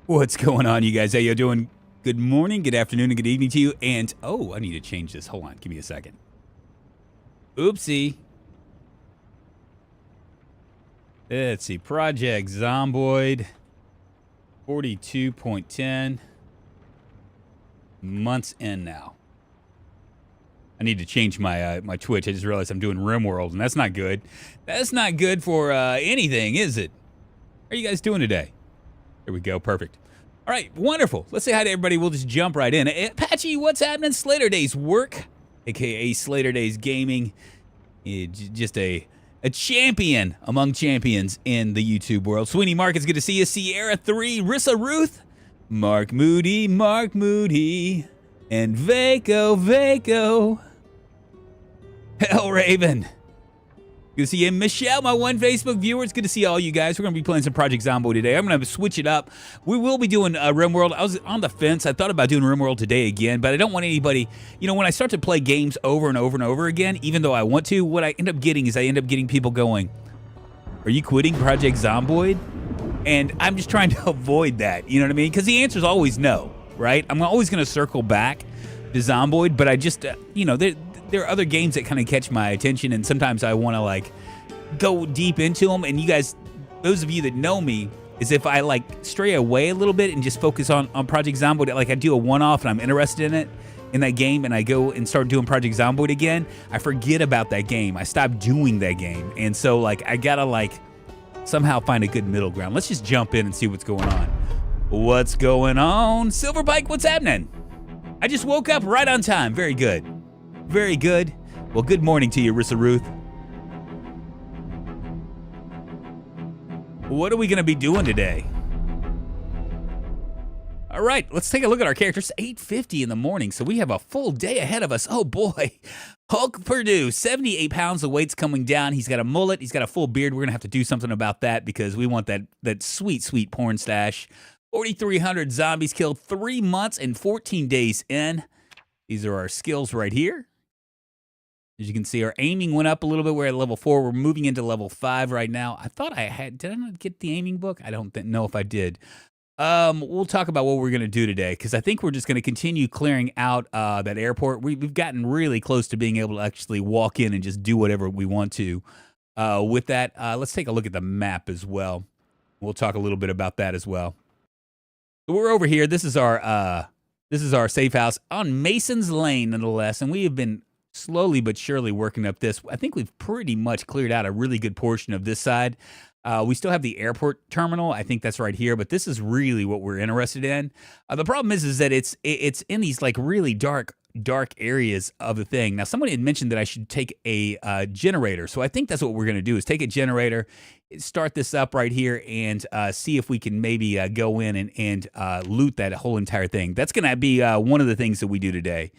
What's going on, you guys? How you doing? Good morning, good afternoon, and good evening to you. And, oh, I need to change this. Hold on. Give me a second. Oopsie. Let's see. Project Zomboid. 42.10. Months in now. I need to change my my Twitch. I just realized I'm doing RimWorld, and that's not good. That's not good for anything, is it? How are you guys doing today? There we go. Perfect. All right. Wonderful. Let's say hi to everybody. We'll just jump right in. Patchy, what's happening? Slater Days Work, a.k.a. Slater Days Gaming. Just a champion among champions in the YouTube world. Sweeney Mark, it's good to see you. Sierra 3, Rissa Ruth, Mark Moody, and Vaco. Hell Raven. Good to see you. Michelle, my one Facebook viewer. It's good to see all you guys. We're going to be playing some Project Zomboid today. I'm going to switch it up. We will be doing RimWorld. I was on the fence. I thought about doing RimWorld today again, but I don't want anybody... You know, when I start to play games over and over and over again, even though I want to, what I end up getting is I end up getting people going, are you quitting Project Zomboid? And I'm just trying to avoid that. You know what I mean? Because the answer is always no, right? I'm always going to circle back to Zomboid, but I just, you know, there are other games that kind of catch my attention, and sometimes I want to, like, go deep into them. And you guys, those of you that know me, is if I, like, stray away a little bit and just focus on Project Zomboid, like I do a one-off and I'm interested in that game, and I go and start doing Project Zomboid again, I forget about that game. I stop doing that game. And so, like, I gotta, like, somehow find a good middle ground. Let's just jump in and see what's going on. What's going on? Silverpike, what's happening? I just woke up right on time. Very good. Very good. Well, good morning to you, Rissa Ruth. What are we going to be doing today? All right, let's take a look at our characters. 8:50 in the morning, so we have a full day ahead of us. Oh, boy. Hulk Purdue, 78 pounds. The weight's coming down. He's got a mullet. He's got a full beard. We're going to have to do something about that because we want that sweet, sweet porn stash. 4,300 zombies killed, 3 months and 14 days in. These are our skills right here. As you can see, our aiming went up a little bit. We're at level 4. We're moving into level 5 right now. I thought I had... Did I not get the aiming book? I don't know if I did. We'll talk about what we're going to do today, because I think we're just going to continue clearing out that airport. We've gotten really close to being able to actually walk in and just do whatever we want to. With that, let's take a look at the map as well. We'll talk a little bit about that as well. So we're over here. This is our safe house on Mason's Lane, nonetheless, and we have been slowly but surely working up this. I think we've pretty much cleared out a really good portion of this side. We still have the airport terminal. I think that's right here, but this is really what we're interested in. The problem is that it's in these, like, really dark areas of the thing. Now, somebody had mentioned that I should take a generator, so I think that's what we're going to do, is take a generator, start this up right here, and see if we can maybe go in and loot that whole entire thing. That's going to be one of the things that we do today.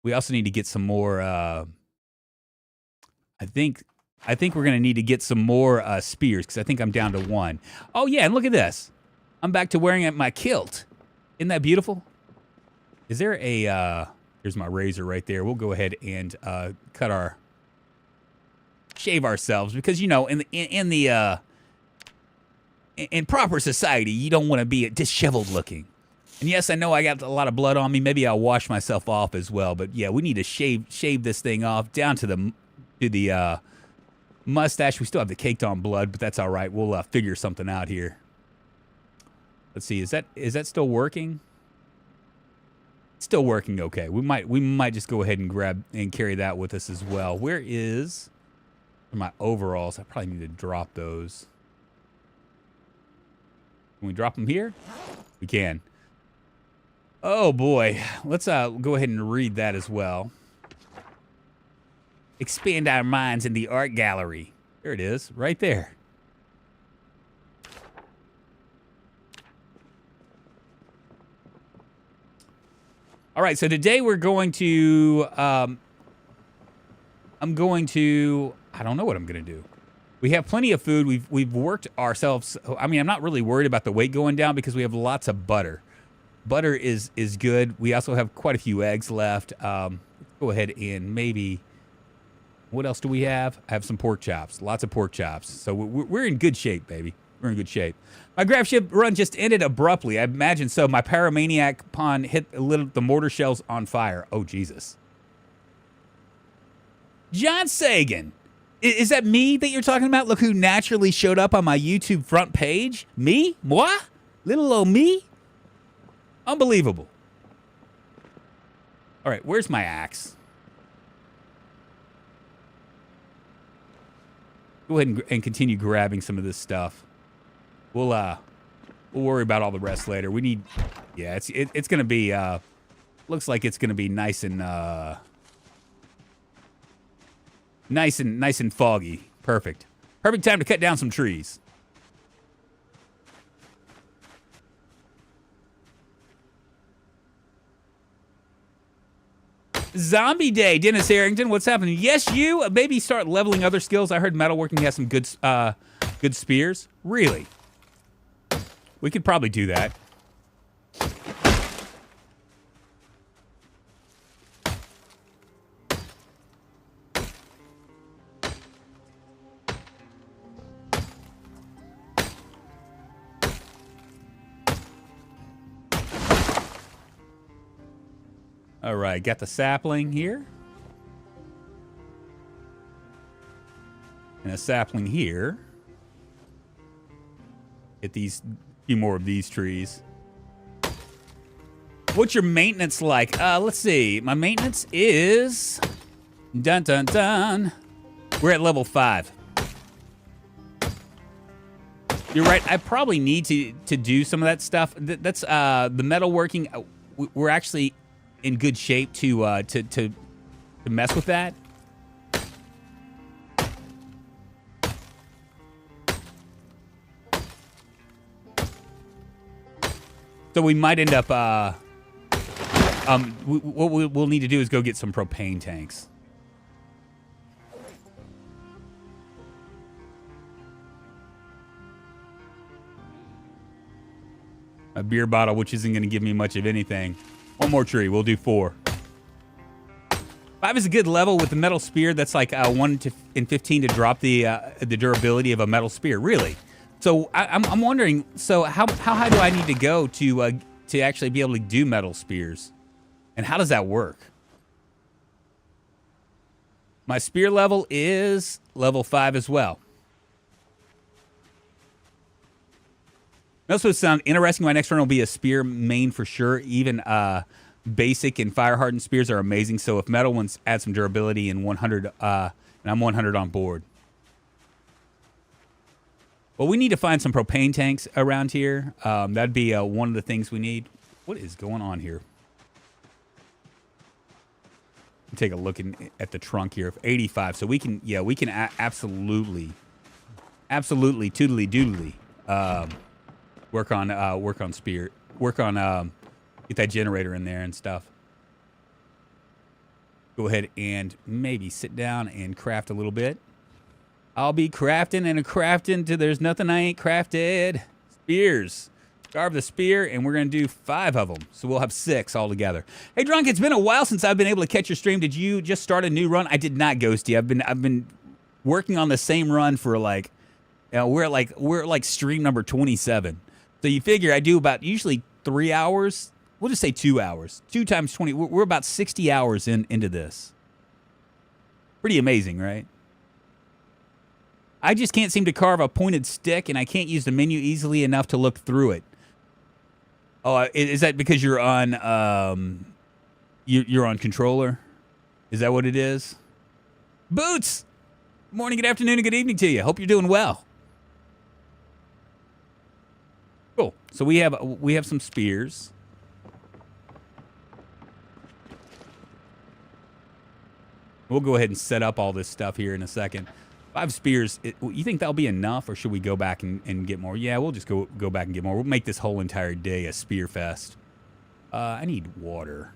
We also need to get some more, I think we're going to need to get some more spears, because I think I'm down to 1. Oh, yeah, and look at this. I'm back to wearing my kilt. Isn't that beautiful? Is there a, here's my razor right there. We'll go ahead and shave ourselves, because, you know, in proper society, you don't want to be disheveled looking. And yes, I know I got a lot of blood on me. Maybe I'll wash myself off as well. But yeah, we need to shave this thing off down to the mustache. We still have the caked on blood, but that's all right. We'll figure something out here. Let's see. Is that still working? It's still working. Okay. We might just go ahead and grab and carry that with us as well. Where is my overalls? I probably need to drop those. Can we drop them here? We can. Oh, boy. Let's go ahead and read that as well. Expand our minds in the art gallery. There it is, right there. All right, so today we're going to... I don't know what I'm going to do. We have plenty of food. We've worked ourselves... I mean, I'm not really worried about the weight going down because we have lots of butter. Butter is good. We also have quite a few eggs left. Let's go ahead and maybe... What else do we have? I have some pork chops. Lots of pork chops. So we're in good shape, baby. We're in good shape. My graph ship run just ended abruptly. I imagine so. My pyromaniac pawn hit the mortar shells on fire. Oh, Jesus. John Sagan. Is that me that you're talking about? Look who naturally showed up on my YouTube front page. Me? Moi? Little old me? Unbelievable. All right, where's my axe? Go ahead and continue grabbing some of this stuff. We'll worry about all the rest later. We need, yeah, it's gonna be looks like it's gonna be nice and nice and foggy. Perfect. Perfect time to cut down some trees. Zombie Day, Dennis Harrington. What's happening? Yes, you. Maybe start leveling other skills. I heard metalworking has some good spears. Really? We could probably do that. All right, got the sapling here. And a sapling here. Get these few more of these trees. What's your maintenance like? Let's see. My maintenance is dun dun dun. We're at level 5. You're right. I probably need to do some of that stuff. That's the metalworking. We're actually in good shape to mess with that. So we might end up, what we'll need to do is go get some propane tanks. A beer bottle, which isn't going to give me much of anything. One more tree. We'll do 4. 5 is a good level with the metal spear. That's like 1 in 15 to drop the durability of a metal spear. Really? So I'm wondering. So how high do I need to go to actually be able to do metal spears, and how does that work? My spear level is level 5 as well. That's what sound interesting. My next run will be a spear main for sure. Even basic and fire hardened spears are amazing. So if metal ones add some durability and 100, and I'm 100 on board. Well, we need to find some propane tanks around here. That'd be one of the things we need. What is going on here? Take a look at the trunk here of 85. So we can, yeah, we can absolutely toodly doodly work on spear, get that generator in there and stuff. Go ahead and maybe sit down and craft a little bit. I'll be crafting and crafting till there's nothing I ain't crafted. Spears. Carve the spear, and we're going to do 5 of them. So we'll have 6 altogether. Hey, Drunk, it's been a while since I've been able to catch your stream. Did you just start a new run? I did not, Ghosty. I've been working on the same run for like, we're like stream number 27. So you figure I do about usually 3 hours. We'll just say 2 hours. 2 times 20. We're about 60 hours into this. Pretty amazing, right? I just can't seem to carve a pointed stick, and I can't use the menu easily enough to look through it. Oh, is that because you're on you're on controller? Is that what it is? Boots! Good morning, good afternoon, and good evening to you. Hope you're doing well. Cool. So we have some spears. We'll go ahead and set up all this stuff here in a second. 5 spears. You think that'll be enough, or should we go back and get more? Yeah, we'll just go back and get more. We'll make this whole entire day a spear fest. I need water.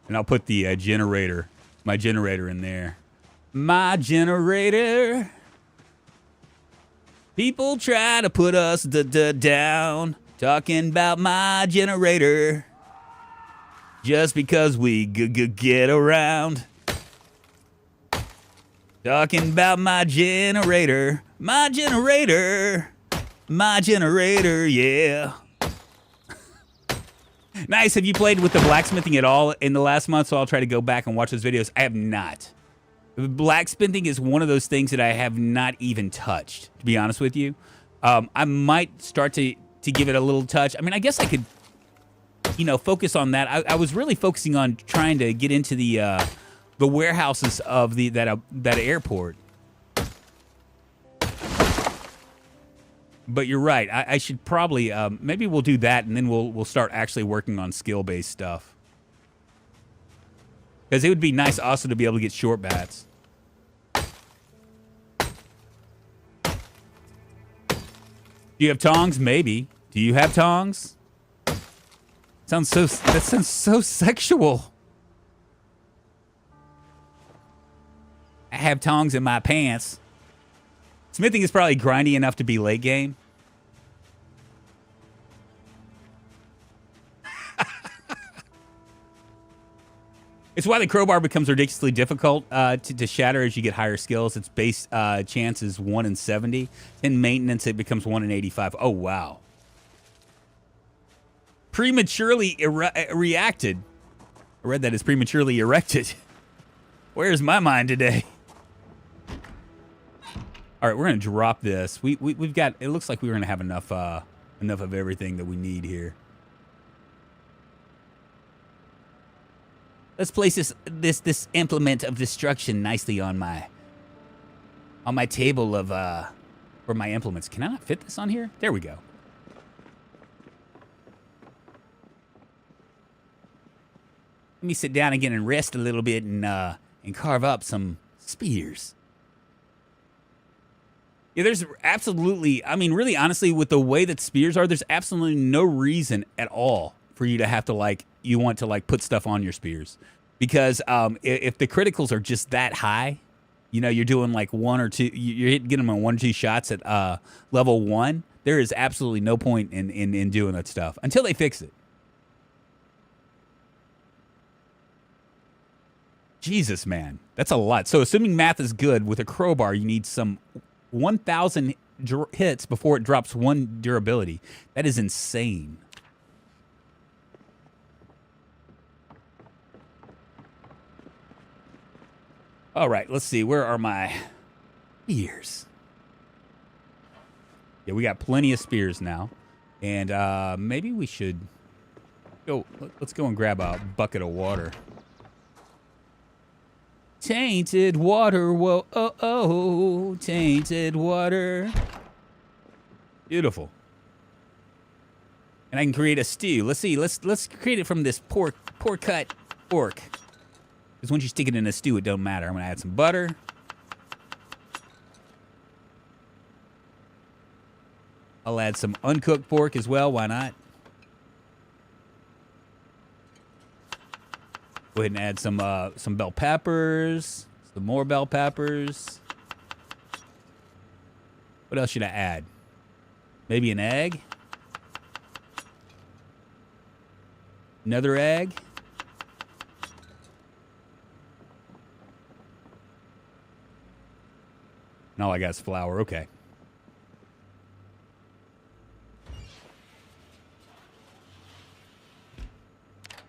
And I'll put the generator, my generator in there. My generator. People try to put us down, talking about my generator, just because we get around. Talking about my generator, yeah. Nice. Have you played with the blacksmithing at all in the last month? So I'll try to go back and watch those videos. I have not. Blacksmithing is one of those things that I have not even touched, to be honest with you. I might start to give it a little touch. I mean, I guess I could, focus on that. I was really focusing on trying to get into the warehouses of that airport. But you're right. I should probably maybe we'll do that, and then we'll start actually working on skill-based stuff. Because it would be nice also to be able to get short bats. Do you have tongs? Maybe. Do you have tongs? That sounds so sexual. I have tongs in my pants. Smithing is probably grindy enough to be late game. It's why the crowbar becomes ridiculously difficult to shatter as you get higher skills. Its base chance is 1 in 70. In maintenance, it becomes 1 in 85. Oh, wow. Prematurely reacted. I read that as prematurely erected. Where's my mind today? All right, we're going to drop this. We've got, it looks like we're going to have enough of everything that we need here. Let's place this implement of destruction nicely on my table of for my implements. Can I not fit this on here? There we go. Let me sit down again and rest a little bit and carve up some spears. Yeah, there's absolutely, I mean, really honestly, with the way that spears are, there's absolutely no reason at all for you to have to you want to put stuff on your spears. Because if the criticals are just that high, you're doing one or two, you're getting them on 1 or 2 shots at level 1, there is absolutely no point in doing that stuff until they fix it. Jesus, man, that's a lot. So assuming math is good, with a crowbar, you need some 1,000 hits before it drops 1 durability. That is insane. All right, let's see. Where are my spears? Yeah, we got plenty of spears now. And maybe we should go. Let's go and grab a bucket of water. Tainted water, whoa, oh, oh, tainted water. Beautiful. And I can create a stew. Let's see. Let's create it from this poor cut pork. Because once you stick it in a stew, it don't matter. I'm gonna add some butter. I'll add some uncooked pork as well. Why not? Go ahead and add some bell peppers, some more bell peppers. What else should I add? Maybe an egg? Another egg? And all I got is flour. Okay.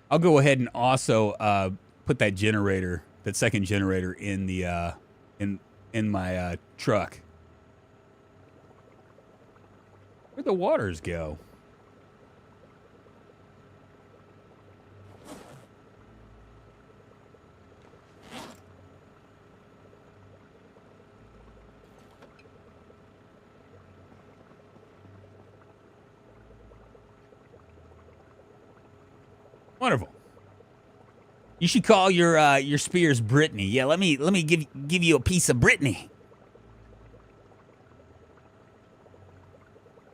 I'll go ahead and also put that generator, that second generator, in the in my truck. Where'd the waters go? Wonderful. You should call your spears Brittany. Yeah, let me give you a piece of Brittany.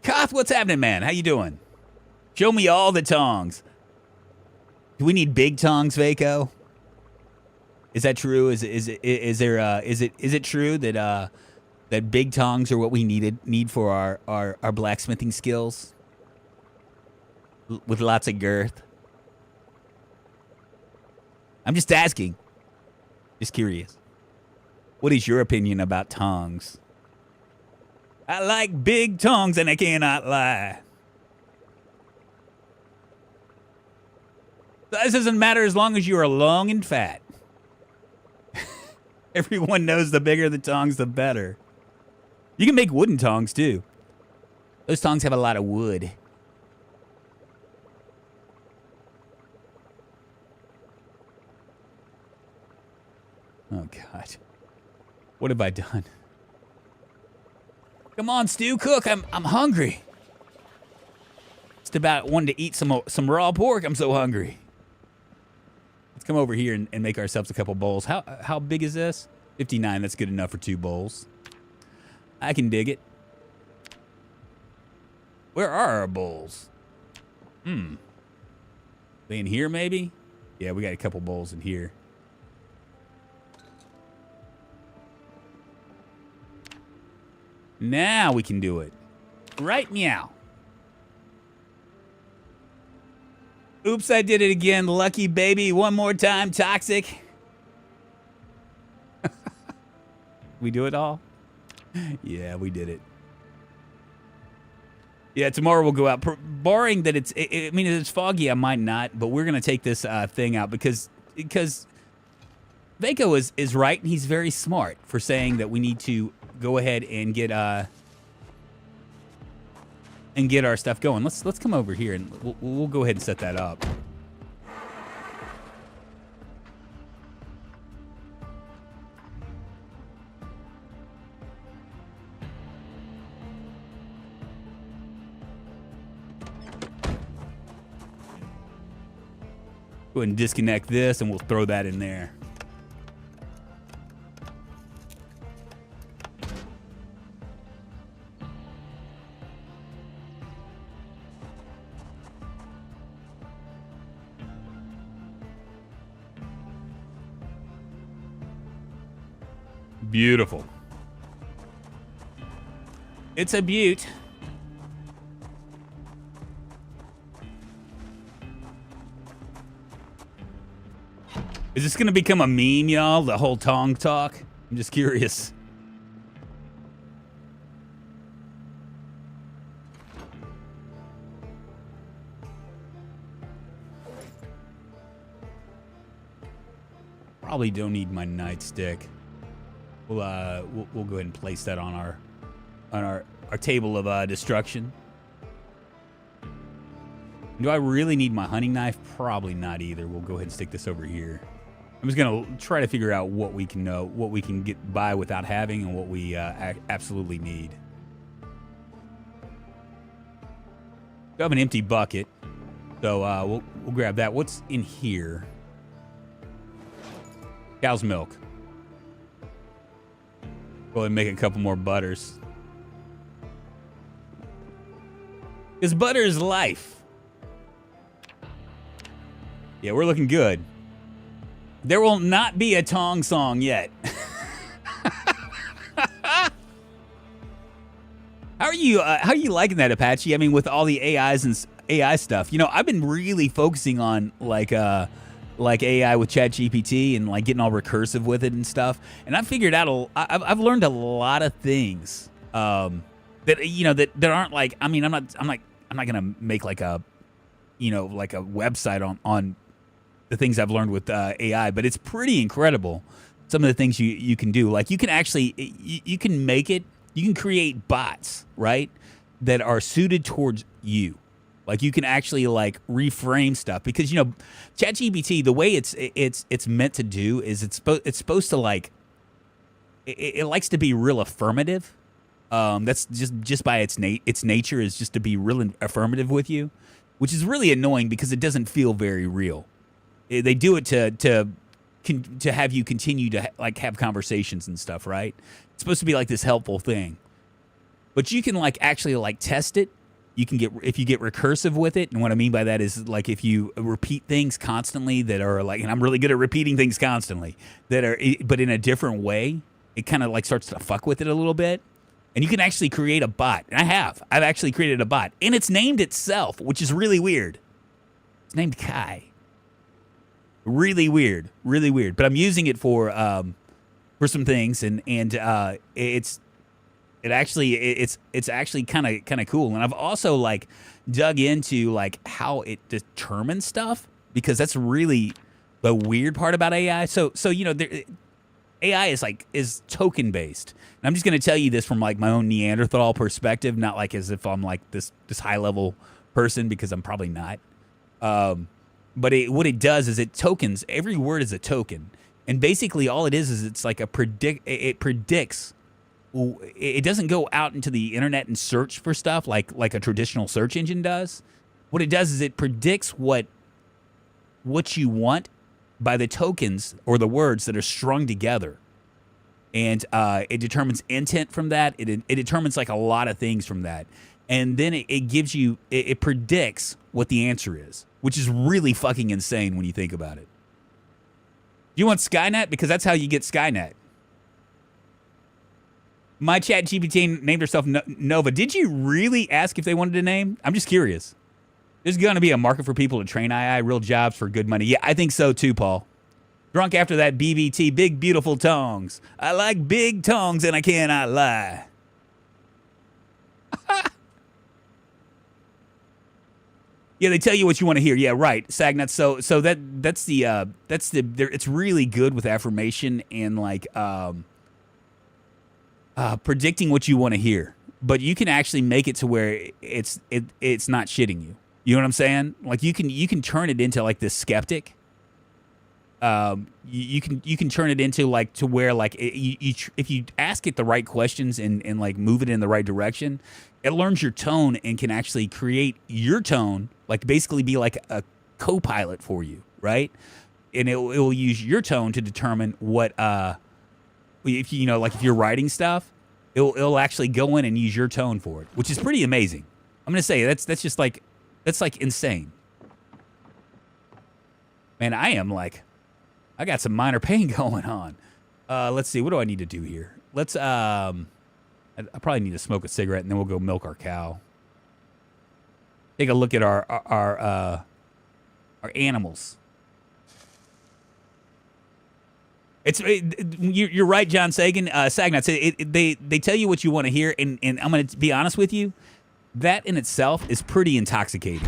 Koth, what's happening, man? How you doing? Show me all the tongs. Do we need big tongs, Vaco? Is that true? Is it true that that big tongs are what we need for our blacksmithing skills with lots of girth? I'm just asking. Just curious. What is your opinion about tongs? I like big tongs and I cannot lie. Size doesn't matter as long as you are long and fat. Everyone knows the bigger the tongs, the better. You can make wooden tongs, too. Those tongs have a lot of wood. Oh, God. What have I done? Come on, Stu, cook. I'm hungry. Just about wanted to eat some raw pork. I'm so hungry. Let's come over here and make ourselves a couple bowls. How big is this? 59. That's good enough for 2 bowls. I can dig it. Where are our bowls? They in here, maybe? Yeah, we got a couple bowls in here. Now we can do it. Right, meow. Oops, I did it again. Lucky baby. One more time. Toxic. We do it all? Yeah, we did it. Yeah, tomorrow we'll go out. Barring that it's... I mean, if it's foggy, I might not. But we're going to take this thing out because Vaco is right, and he's very smart for saying that we need to go ahead and get our stuff going. Let's come over here and we'll go ahead and set that up. Go ahead and disconnect this and we'll throw that in there. Beautiful. It's a beaut. Is this going to become a meme, y'all? The whole tong talk? I'm just curious. Probably don't need my nightstick. We'll go ahead and place that on our table of destruction. Do I really need my hunting knife? Probably not either. We'll go ahead and stick this over here. I'm just gonna try to figure out what we can get by without having, and what we absolutely need. We have an empty bucket, so we'll grab that. What's in here? Cow's milk. Go ahead and make a couple more butters. Because butter is life. Yeah, we're looking good. There will not be a tong song yet. How are you liking that, Apache? I mean, with all the AIs and AI stuff. You know, I've been really focusing on like AI with ChatGPT and like getting all recursive with it and stuff. And I figured out I've learned a lot of things that that aren't like. I mean, I'm not gonna make like a like a website on the things I've learned with AI, but it's pretty incredible. Some of the things you can do, like you can actually you can create bots, right, that are suited towards you. Like you can actually like reframe stuff because ChatGPT, the way it's meant to do is it's supposed to like it likes to be real affirmative. That's just by its nature is just to be real affirmative with you, which is really annoying because it doesn't feel very real. They do it to have you continue to like have conversations and stuff, right? It's supposed to be like this helpful thing, but you can like actually like test it. You can if you get recursive with it, and what I mean by that is like if you repeat things constantly that are like, and I'm really good at repeating things constantly that are, but in a different way, it kind of like starts to fuck with it a little bit. And you can actually create a bot. And I've actually created a bot. And it's named itself, which is really weird. It's named Kai. Really weird. Really weird. But I'm using it for some things, and it's actually kind of cool. And I've also like dug into like how it determines stuff, because that's really the weird part about AI. So you know, AI is token based. And I'm just going to tell you this from like my own Neanderthal perspective, not like as if I'm like this high level person, because I'm probably not. But what it does is it tokens. Every word is a token, and basically all it is it's like it predicts. It doesn't go out into the internet and search for stuff like a traditional search engine does. What it does is it predicts what you want by the tokens or the words that are strung together, and it determines intent from that. It determines like a lot of things from that, and then it gives you it predicts what the answer is, which is really fucking insane when you think about it. Do you want Skynet? Because that's how you get Skynet. My chat GPT named herself Nova. Did you really ask if they wanted a name? I'm just curious. There's going to be a market for people to train AI, real jobs for good money. Yeah, I think so too, Paul. Drunk after that BBT, big beautiful tongues. I like big tongues and I cannot lie. Yeah, they tell you what you want to hear. Yeah, right. Sagnut. So that's the it's really good with affirmation and like predicting what you want to hear. But you can actually make it to where it's not shitting you. You know what I'm saying? Like you can turn it into like this skeptic. You can turn it into like to where like if you ask it the right questions and like move it in the right direction, it learns your tone and can actually create your tone, like basically be like a co-pilot for you, right? And it will use your tone to determine what if you know, like if you're writing stuff, it'll actually go in and use your tone for it, which is pretty amazing. I'm gonna say that's just like insane. Man, I got some minor pain going on. Let's see, what do I need to do here? Let's I probably need to smoke a cigarette and then we'll go milk our cow. Take a look at our animals. You're right, John Sagan. Sagnut. They tell you what you want to hear, and I'm going to be honest with you. That in itself is pretty intoxicating.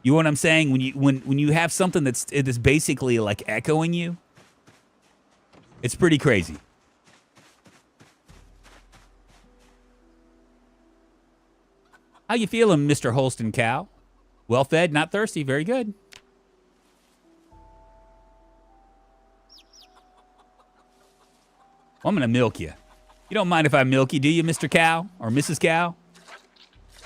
You know what I'm saying? When you have something that's basically like echoing you, it's pretty crazy. How you feeling, Mr. Holston cow? Well fed, not thirsty. Very good. Well, I'm gonna milk you. You don't mind if I milk you, do you, Mr. Cow or Mrs. Cow?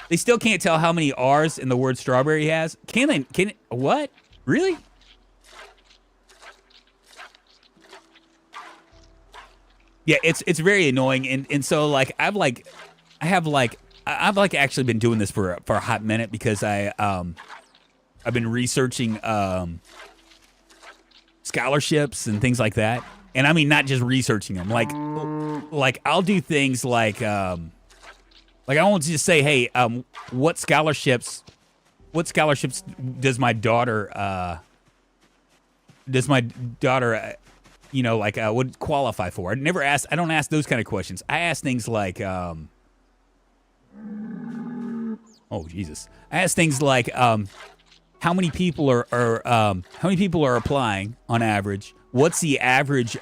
They still can't tell how many R's in the word strawberry has. Can they? Can it, what? Really? Yeah, it's very annoying, and so like I've actually been doing this for a hot minute because I've been researching scholarships and things like that, and I mean not just researching them. Like I'll do things like I won't just say, hey, what scholarships does my daughter would qualify for? I don't ask those kind of questions. I ask things like oh Jesus. I ask things like how many people are applying on average? What's the average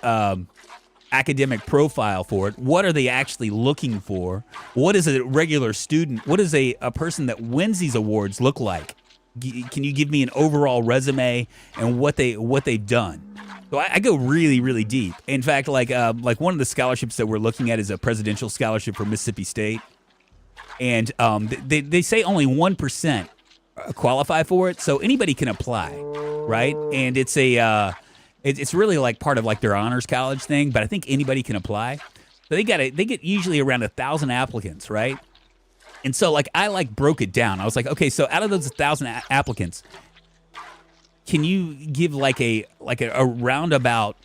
academic profile for it? What are they actually looking for? What is a regular student? What does a person that wins these awards look like? Can you give me an overall resume and what they've done? So I go really, really deep. In fact, like one of the scholarships that we're looking at is a presidential scholarship for Mississippi State, and they say only 1% qualify for it, so anybody can apply, right? And it's it's really like part of like their honors college thing, but I think anybody can apply. So they get usually around 1,000 applicants, right? And so like I broke it down. I was like, okay, so out of those 1,000 applicants, can you give like a roundabout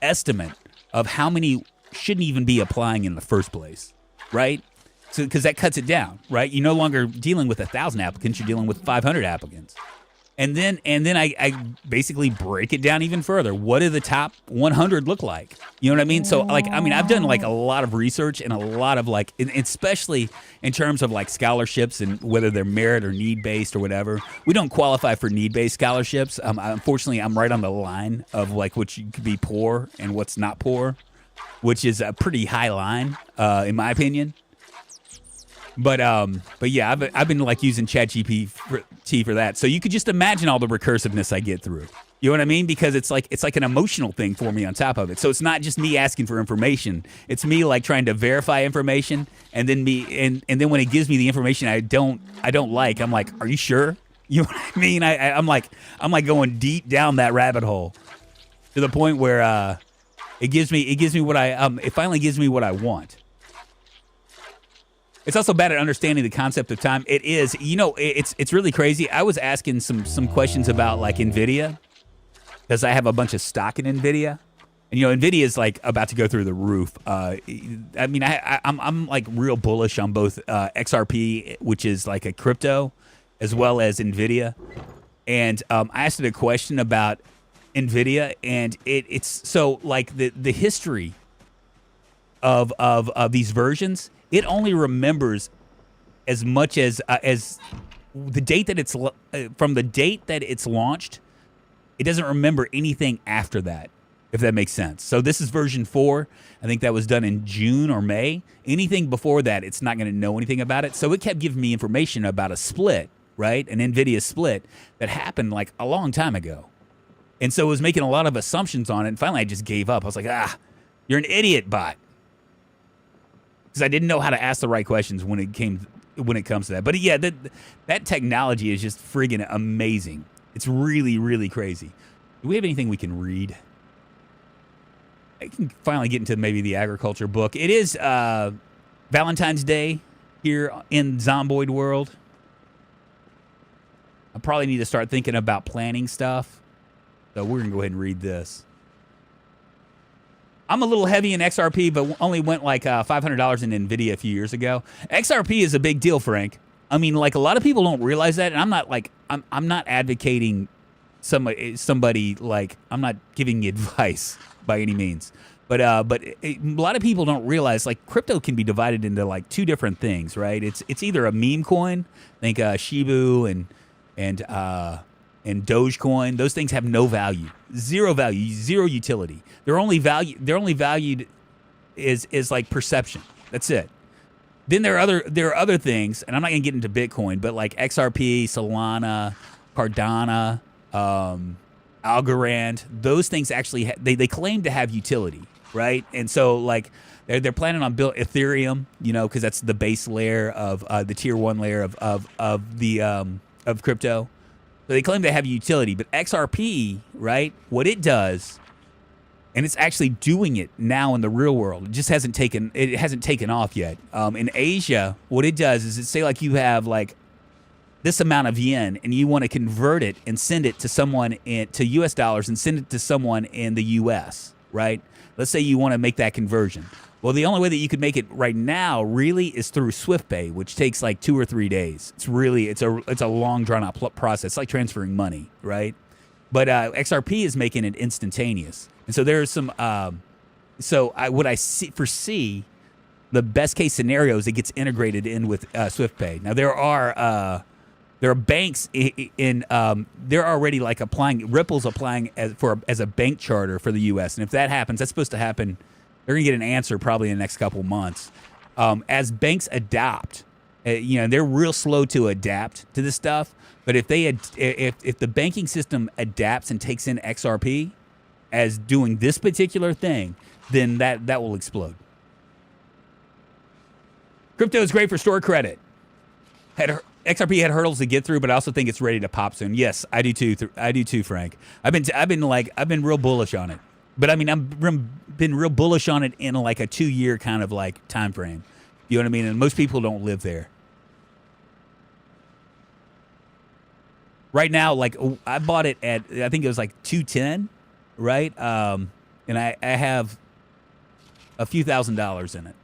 estimate of how many shouldn't even be applying in the first place, right? So because that cuts it down, right? You're no longer dealing with 1,000 applicants; you're dealing with 500 applicants. And then I basically break it down even further. What do the top 100 look like? You know what I mean? So like, I mean, I've done like a lot of research and a lot of like, especially in terms of like scholarships and whether they're merit or need based or whatever. We don't qualify for need based scholarships. Unfortunately, I'm right on the line of like what you could be poor and what's not poor, which is a pretty high line in my opinion. But yeah, I've been like using ChatGPT for that. So you could just imagine all the recursiveness I get through. You know what I mean? Because it's like an emotional thing for me on top of it. So it's not just me asking for information. It's me like trying to verify information, and then and then when it gives me the information I don't like, I'm like, are you sure? You know what I mean? I'm like going deep down that rabbit hole to the point where it finally gives me what I want. It's also bad at understanding the concept of time. It is, it's really crazy. I was asking some questions about like NVIDIA because I have a bunch of stock in NVIDIA, and NVIDIA is like about to go through the roof. I mean, I'm like real bullish on both XRP, which is like a crypto, as well as NVIDIA. And I asked it a question about NVIDIA, and it's so like the history of these versions. It only remembers as much as the date that it's from the date that it's launched. It doesn't remember anything after that, if that makes sense. So this is version 4. I think that was done in June or May. Anything before that, it's not going to know anything about it. So it kept giving me information about a split, right? An NVIDIA split that happened like a long time ago. And so it was making a lot of assumptions on it. And finally, I just gave up. I was like, you're an idiot, bot. Because I didn't know how to ask the right questions when it comes to that. But yeah, that technology is just friggin' amazing. It's really, really crazy. Do we have anything we can read? I can finally get into maybe the agriculture book. It is Valentine's Day here in Zomboid world. I probably need to start thinking about planning stuff. So we're going to go ahead and read this. I'm a little heavy in XRP, but only went like $500 in NVIDIA a few years ago. XRP is a big deal, Frank. I mean, like a lot of people don't realize that, and I'm not like I'm not advocating somebody like I'm not giving advice by any means. But a lot of people don't realize like crypto can be divided into like two different things, right? It's either a meme coin, think Shibu and Dogecoin. Those things have no value, zero value, zero utility. They're only valued is like perception. That's it. Then there are other things, and I'm not gonna get into Bitcoin, but like XRP, Solana, Cardano, Algorand, those things actually they claim to have utility, right? And so like they're planning on building Ethereum, because that's the base layer of the tier 1 layer of crypto. So they claim to have utility, but XRP, right? What it does, and it's actually doing it now in the real world. It just hasn't taken off yet. In Asia, what it does is say like you have like this amount of yen, and you want to convert it and send it to someone to U.S. dollars and send it to someone in the U.S. Right? Let's say you want to make that conversion. Well, the only way that you could make it right now really is through SwiftPay, which takes like 2 or 3 days. It's a long drawn out process. It's like transferring money, right? But XRP is making it instantaneous, and so there's some. What I foresee, the best case scenario is it gets integrated in with SwiftPay. Now there are banks they're already like Ripple's applying as a bank charter for the U.S. And if that happens, that's supposed to happen. They're going to get an answer probably in the next couple months. As banks adopt, they're real slow to adapt to this stuff. But if the banking system adapts and takes in XRP as doing this particular thing, then that will explode. Crypto is great for store credit. XRP had hurdles to get through, but I also think it's ready to pop soon. Yes, I do too, Frank. I've been real bullish on it. But I mean, I've been real bullish on it in like a 2-year kind of like time frame. You know what I mean? And most people don't live there. Right now, like I bought it at, I think it was like 210, right? And I have a few $1,000s in it.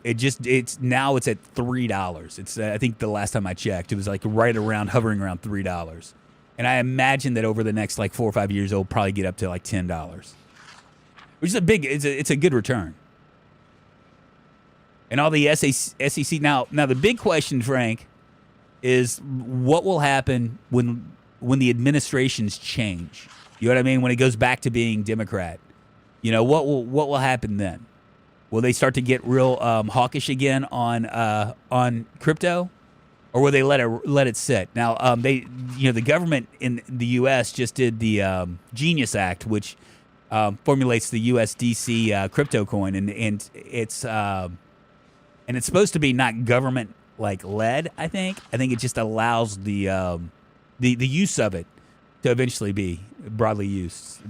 It's now it's at $3. It's I think the last time I checked, it was like hovering around $3. And I imagine that over the next like 4 or 5 years, it'll probably get up to like $10, which is it's a good return. And all the SEC now the big question, Frank, is what will happen when the administrations change? You know what I mean? When it goes back to being Democrat, what will happen then? Will they start to get real hawkish again on crypto, or will they let it sit? Now, the government in the U.S. just did the Genius Act, which formulates the USDC crypto coin, and it's supposed to be not government led. I think it just allows the use of it to eventually be broadly used.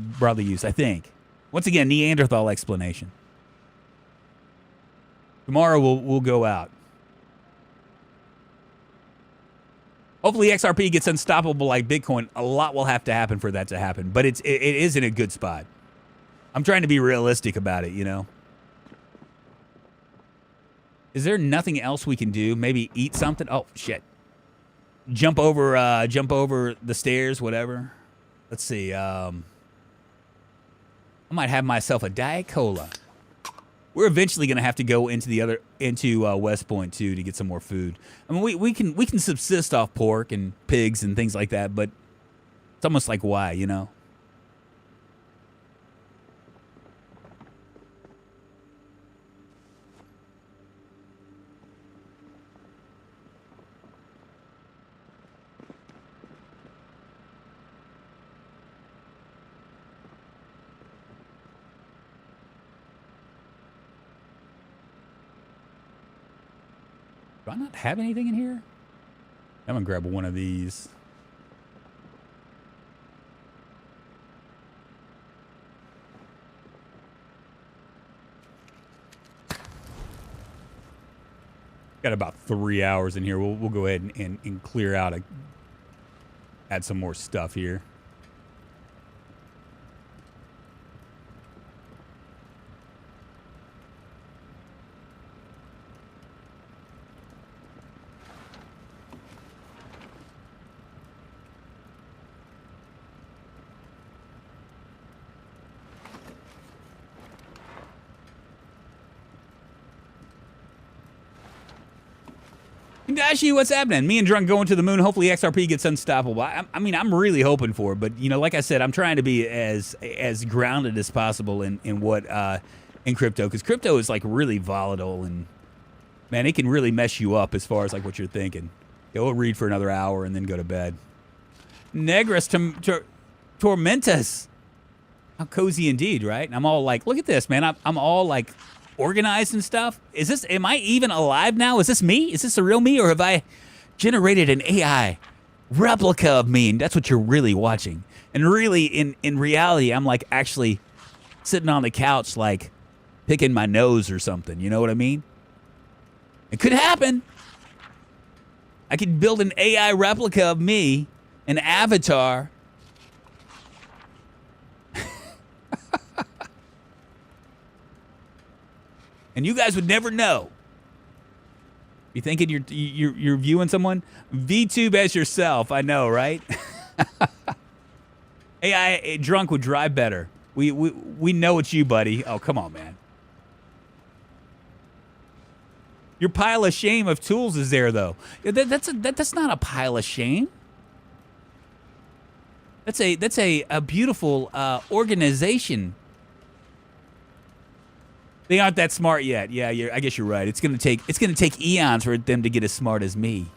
I think. Once again, Neanderthal explanation. Tomorrow we'll go out. Hopefully XRP gets unstoppable like Bitcoin. A lot will have to happen for that to happen, but it is in a good spot. I'm trying to be realistic about it, Is there nothing else we can do? Maybe eat something? Oh, shit. Jump over the stairs, whatever. Let's see. I might have myself a Diet Cola. We're eventually going to have to go into West Point too to get some more food. I mean, we can subsist off pork and pigs and things like that, but it's almost like why, Do I not have anything in here? I'm gonna grab one of these. Got about 3 hours in here. We'll go ahead and clear out add some more stuff here. Dashi, what's happening? Me and Drunk going to the moon. Hopefully XRP gets unstoppable. I mean, I'm really hoping for it, but like I said, I'm trying to be as grounded as possible in what in crypto, because crypto is really volatile, and man, it can really mess you up as far as what you're thinking. We'll read for another hour and then go to bed. Negris Tormentus. How cozy indeed, right? And I'm all look at this, man. I'm all organized and stuff. Am I even alive now? Is this me? Is this the real me, or have I generated an AI replica of me? And that's what you're really watching. And really, in reality, I'm actually sitting on the couch, picking my nose or something. You know what I mean? It could happen. I could build an AI replica of me, an avatar. And you guys would never know. You thinking you're viewing someone? VTube as yourself. I know, right? AI Drunk would drive better. We know it's you, buddy. Oh, come on, man. Your pile of shame of tools is there, though. That's not a pile of shame. That's a beautiful organization. They aren't that smart yet. Yeah, I guess you're right. It's gonna take eons for them to get as smart as me.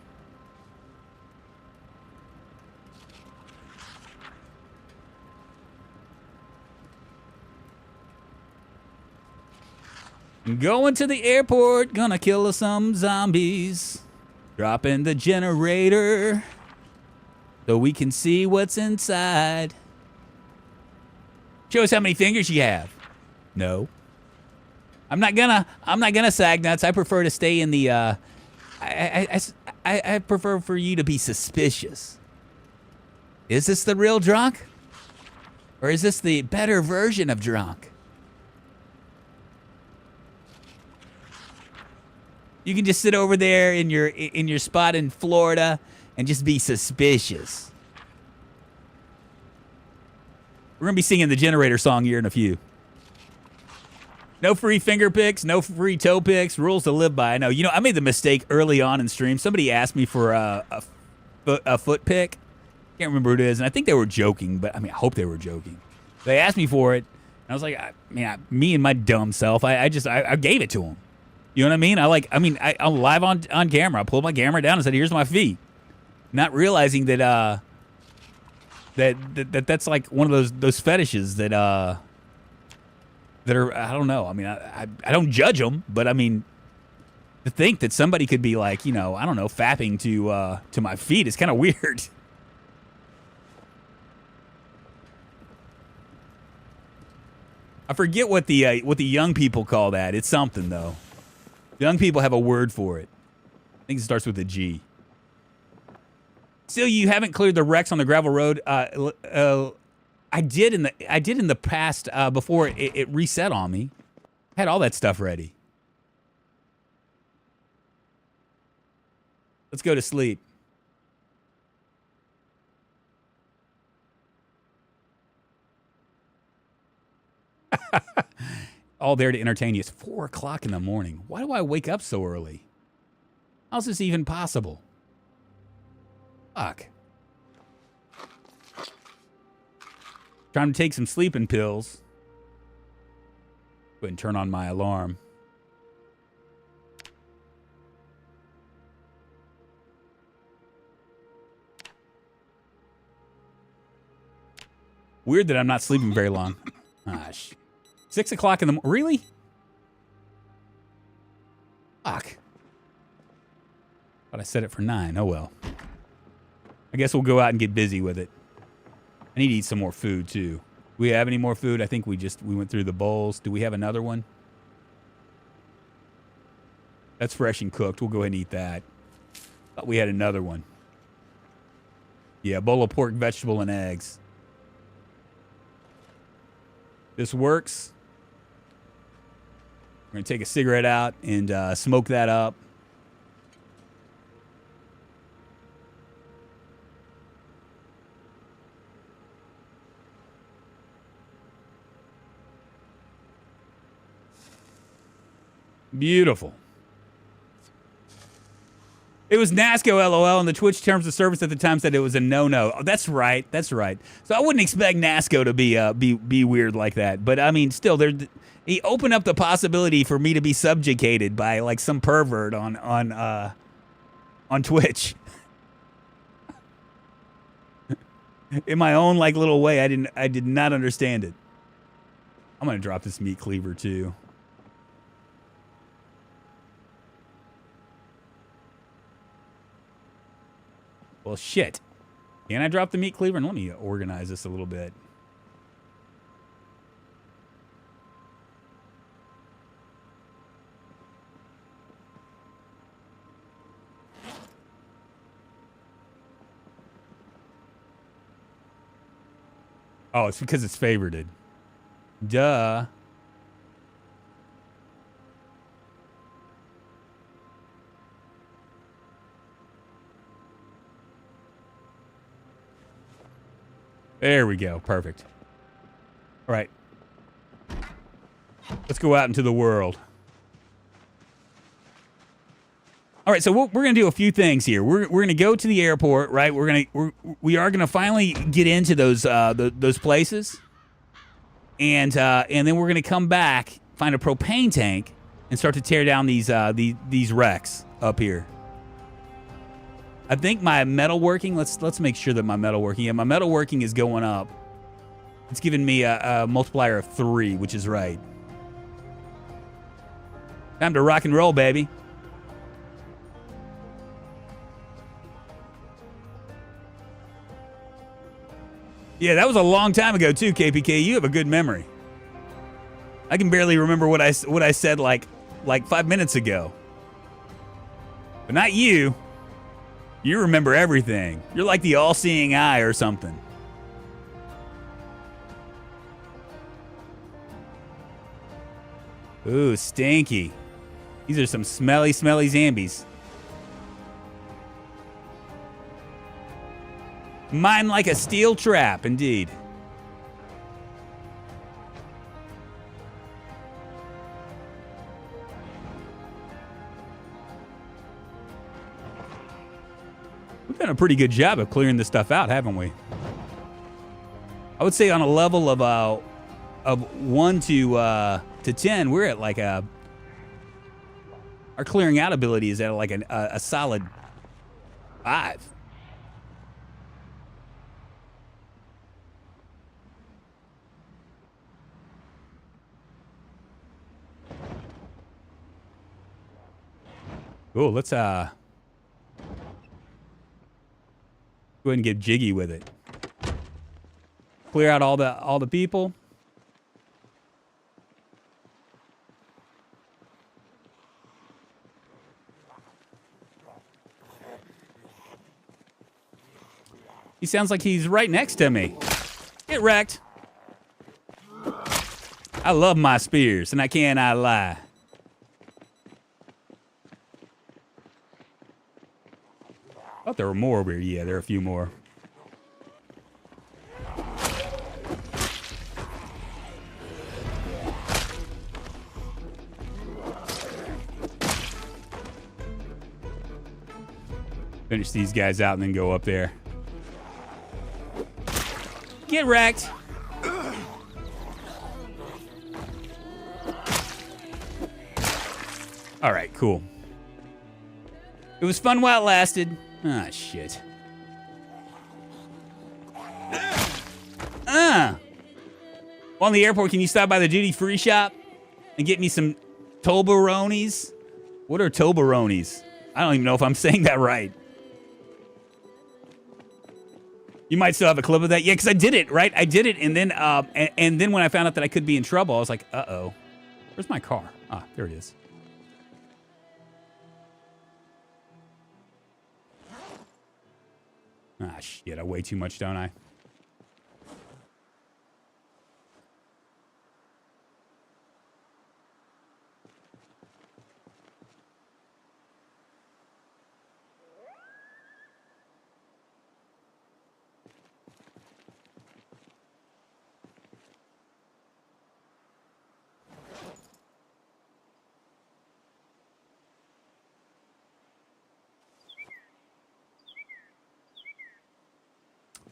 Going to the airport, gonna kill some zombies. Dropping the generator so we can see what's inside. Show us how many fingers you have. No. I'm not gonna sag nuts. I prefer to stay in the I prefer for you to be suspicious. Is this the real Drunk? Or is this the better version of Drunk? You can just sit over there in your spot in Florida and just be suspicious. We're going to be singing the generator song here in a few. No free finger picks, no free toe picks, rules to live by. I know. You know, I made the mistake early on in stream. Somebody asked me for a foot pick. Can't remember who it is, and I think they were joking, but I mean, I hope they were joking. They asked me for it, and I was like, me and my dumb self, I gave it to them. You know what I mean? I'm live on camera. I pulled my camera down and said, "Here's my feet," not realizing that that's like one of those fetishes that are, I don't know. I mean, I don't judge them, but I mean, to think that somebody could be like, you know, I don't know, fapping to my feet is kind of weird. I forget what the young people call that. It's something though. Young people have a word for it. I think it starts with a G. Still, you haven't cleared the wrecks on the gravel road. I did in the past before it reset on me. I had all that stuff ready. Let's go to sleep. All there to entertain you. It's 4 o'clock in the morning. Why do I wake up so early? How's this even possible? Fuck. Trying to take some sleeping pills. Go ahead and turn on my alarm. Weird that I'm not sleeping very long. Gosh. 6 o'clock in the morning. Really? Fuck. But I set it for 9. Oh well. I guess we'll go out and get busy with it. I need to eat some more food too. Do we have any more food? I think we went through the bowls. Do we have another one? That's fresh and cooked. We'll go ahead and eat that. Thought we had another one. Yeah, bowl of pork, vegetable, and eggs. This works. We're going to take a cigarette out and smoke that up. Beautiful. It was NASCO, LOL, and the Twitch terms of service at the time said it was a no-no. Oh, that's right. That's right. So I wouldn't expect NASCO to be weird like that. But I mean, still, he opened up the possibility for me to be subjugated by like some pervert on Twitch. In my own like little way, I did not understand it. I'm gonna drop this meat cleaver too. Well, shit. Can I drop the meat cleaver? And let me organize this a little bit. Oh, it's because it's favorited. Duh. There we go. Perfect. All right. Let's go out into the world. All right, so we're going to do a few things here. We're going to go to the airport, right? We are going to finally get into those places. And then we're going to come back, find a propane tank and start to tear down these wrecks up here. I think my metalworking, let's make sure that my metalworking, yeah, my metalworking is going up. It's giving me a multiplier of 3, which is right. Time to rock and roll, baby. Yeah, that was a long time ago too, KPK. You have a good memory. I can barely remember what I said like 5 minutes ago. But not you. You remember everything. You're like the all-seeing eye or something. Ooh, stinky. These are some smelly, smelly zombies. Mine like a steel trap, indeed. We've done a pretty good job of clearing this stuff out, haven't we? I would say on a level of 1 to 10, we're at like a... Our clearing out ability is at like a solid 5. Cool, let's go ahead and get jiggy with it. Clear out all the people. He sounds like he's right next to me. Get wrecked. I love my spears, and I cannot lie. I thought there were more over here. Yeah, there are a few more. Finish these guys out and then go up there. Get wrecked. All right, cool. It was fun while it lasted. Ah, shit. While in the airport, can you stop by the duty-free shop and get me some Toblerones? What are Toblerones? I don't even know if I'm saying that right. You might still have a clip of that. Yeah, because I did it, right? I did it, and then when I found out that I could be in trouble, I was like, uh-oh. Where's my car? Ah, there it is. Ah, shit, I weigh too much, don't I?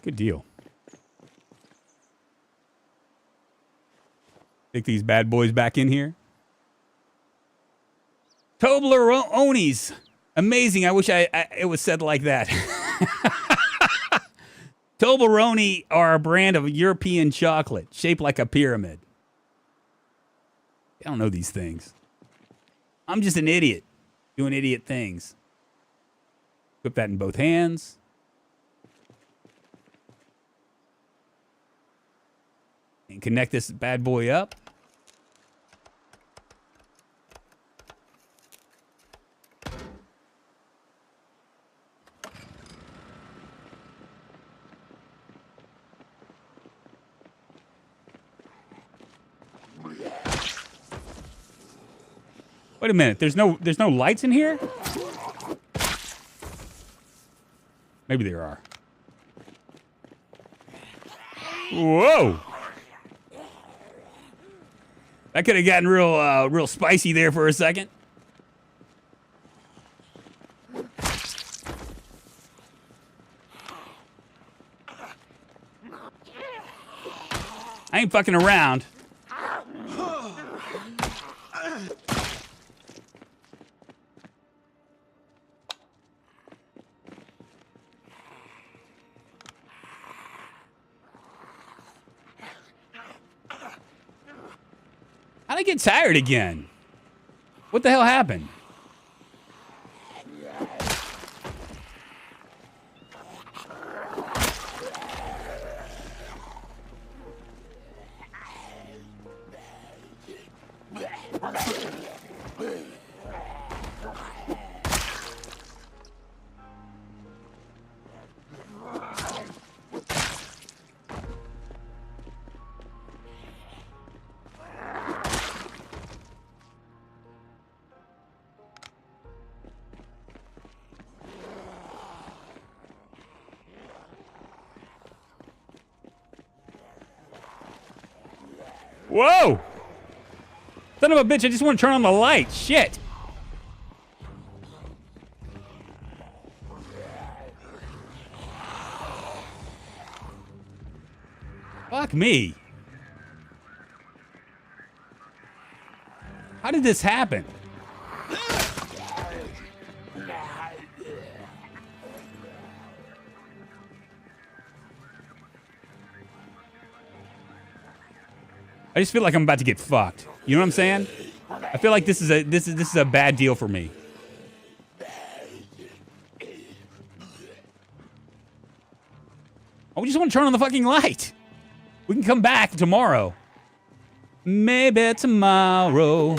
Good deal. Take these bad boys back in here. Toblerones. Amazing. I wish it was said like that. Toblerone are a brand of European chocolate shaped like a pyramid. I don't know these things. I'm just an idiot doing idiot things. Put that in both hands. And connect this bad boy up. Wait a minute. There's no lights in here? Maybe there are. Whoa! That could have gotten real spicy there for a second. I ain't fucking around. How'd I get tired again? What the hell happened? Whoa! Son of a bitch, I just want to turn on the light. Shit. Fuck me. How did this happen? I just feel like I'm about to get fucked. You know what I'm saying? I feel like this is a bad deal for me. Oh, we just want to turn on the fucking light. We can come back tomorrow. Maybe tomorrow.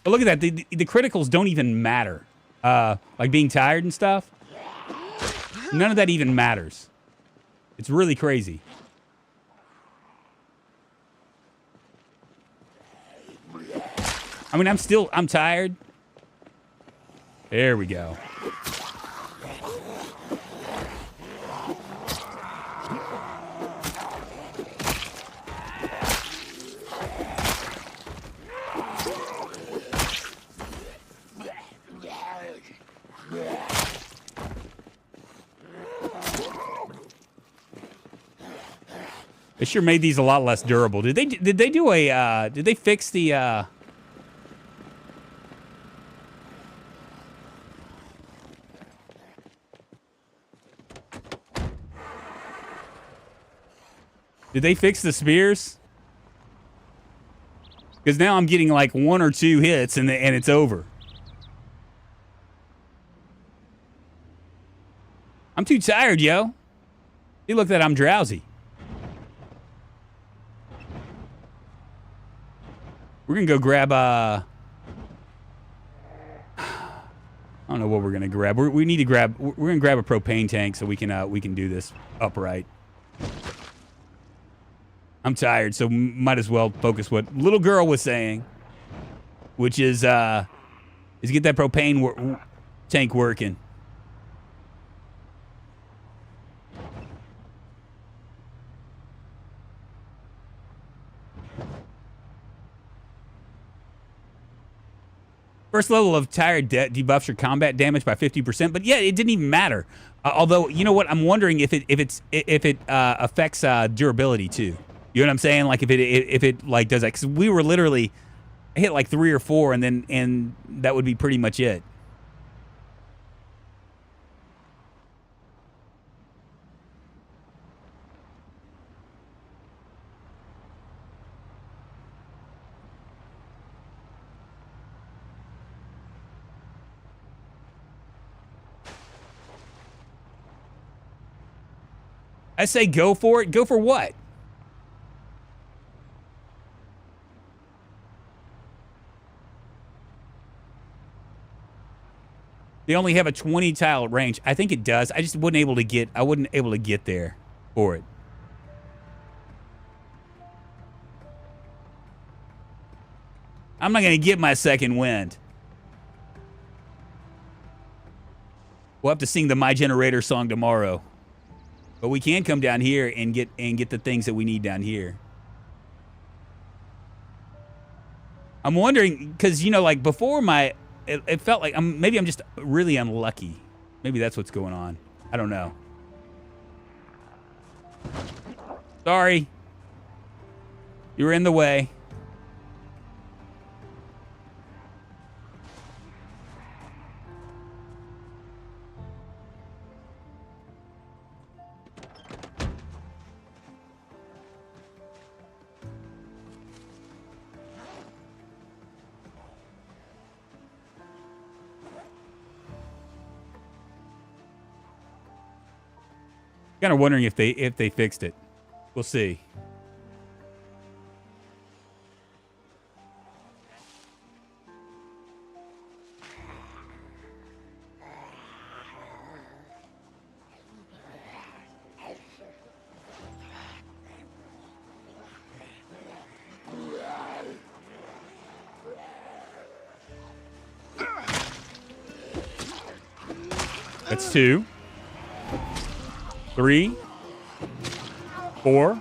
But look at that. The criticals don't even matter. Like being tired and stuff. None of that even matters. It's really crazy. I mean, I'm tired. There we go. They sure made these a lot less durable. Did they fix the Did they fix the spears? Because now I'm getting like 1 or 2 hits and it's over. I'm too tired, yo. You look that I'm drowsy. We're gonna go grab I don't know what we're gonna grab. We're gonna grab a propane tank so we can do this upright. I'm tired, so might as well focus what little girl was saying, which is get that propane tank working. First level of tired debuffs your combat damage by 50%, but yeah, it didn't even matter. Although, you know what? I'm wondering if it affects durability too. You know what I'm saying? Like if it like does that, because we were literally hit like 3 or 4, and that would be pretty much it. I say go for it. Go for what? They only have a 20 tile range. I think it does. I just wasn't able to get there for it. I'm not going to get my second wind. We'll have to sing the My Generator song tomorrow. But we can come down here and get the things that we need down here. I'm wondering, because, you know, like before it felt like maybe I'm just really unlucky. Maybe that's what's going on. I don't know. Sorry. You were in the way. Kind of wondering if they fixed it. We'll see. That's 2. 3, 4,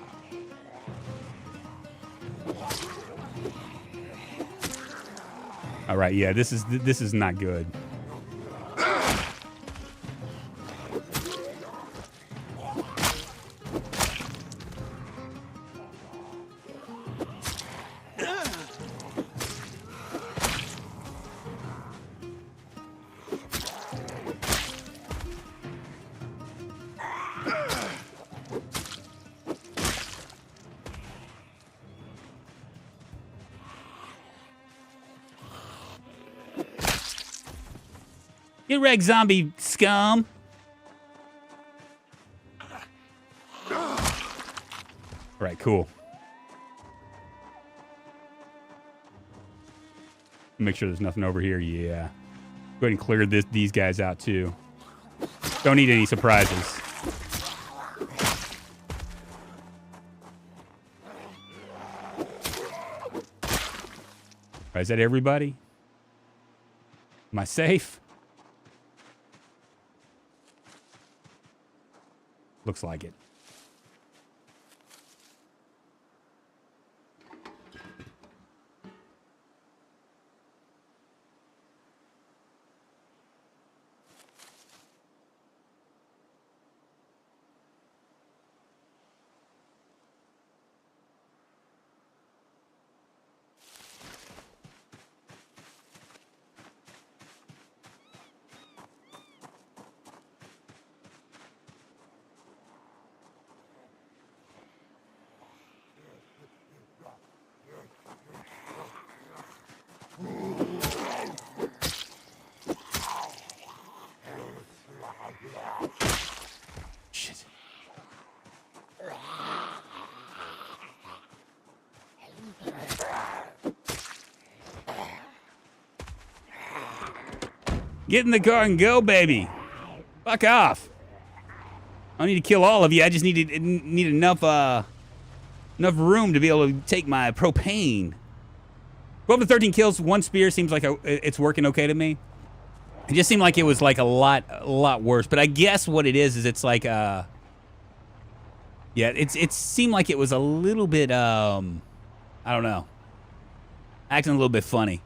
All right, yeah, this is not good. Get wrecked, zombie scum. All right, cool. Make sure there's nothing over here. Yeah. Go ahead and clear these guys out, too. Don't need any surprises. All right, is that everybody? Am I safe? Looks like it. Shit. Get in the car and go, baby. Fuck off. I don't need to kill all of you. I just need enough room to be able to take my propane. 12 to 13 kills, 1 spear seems like it's working okay to me. It just seemed like it was like a lot worse. But I guess what it is it's like yeah, it seemed like it was a little bit I don't know, acting a little bit funny.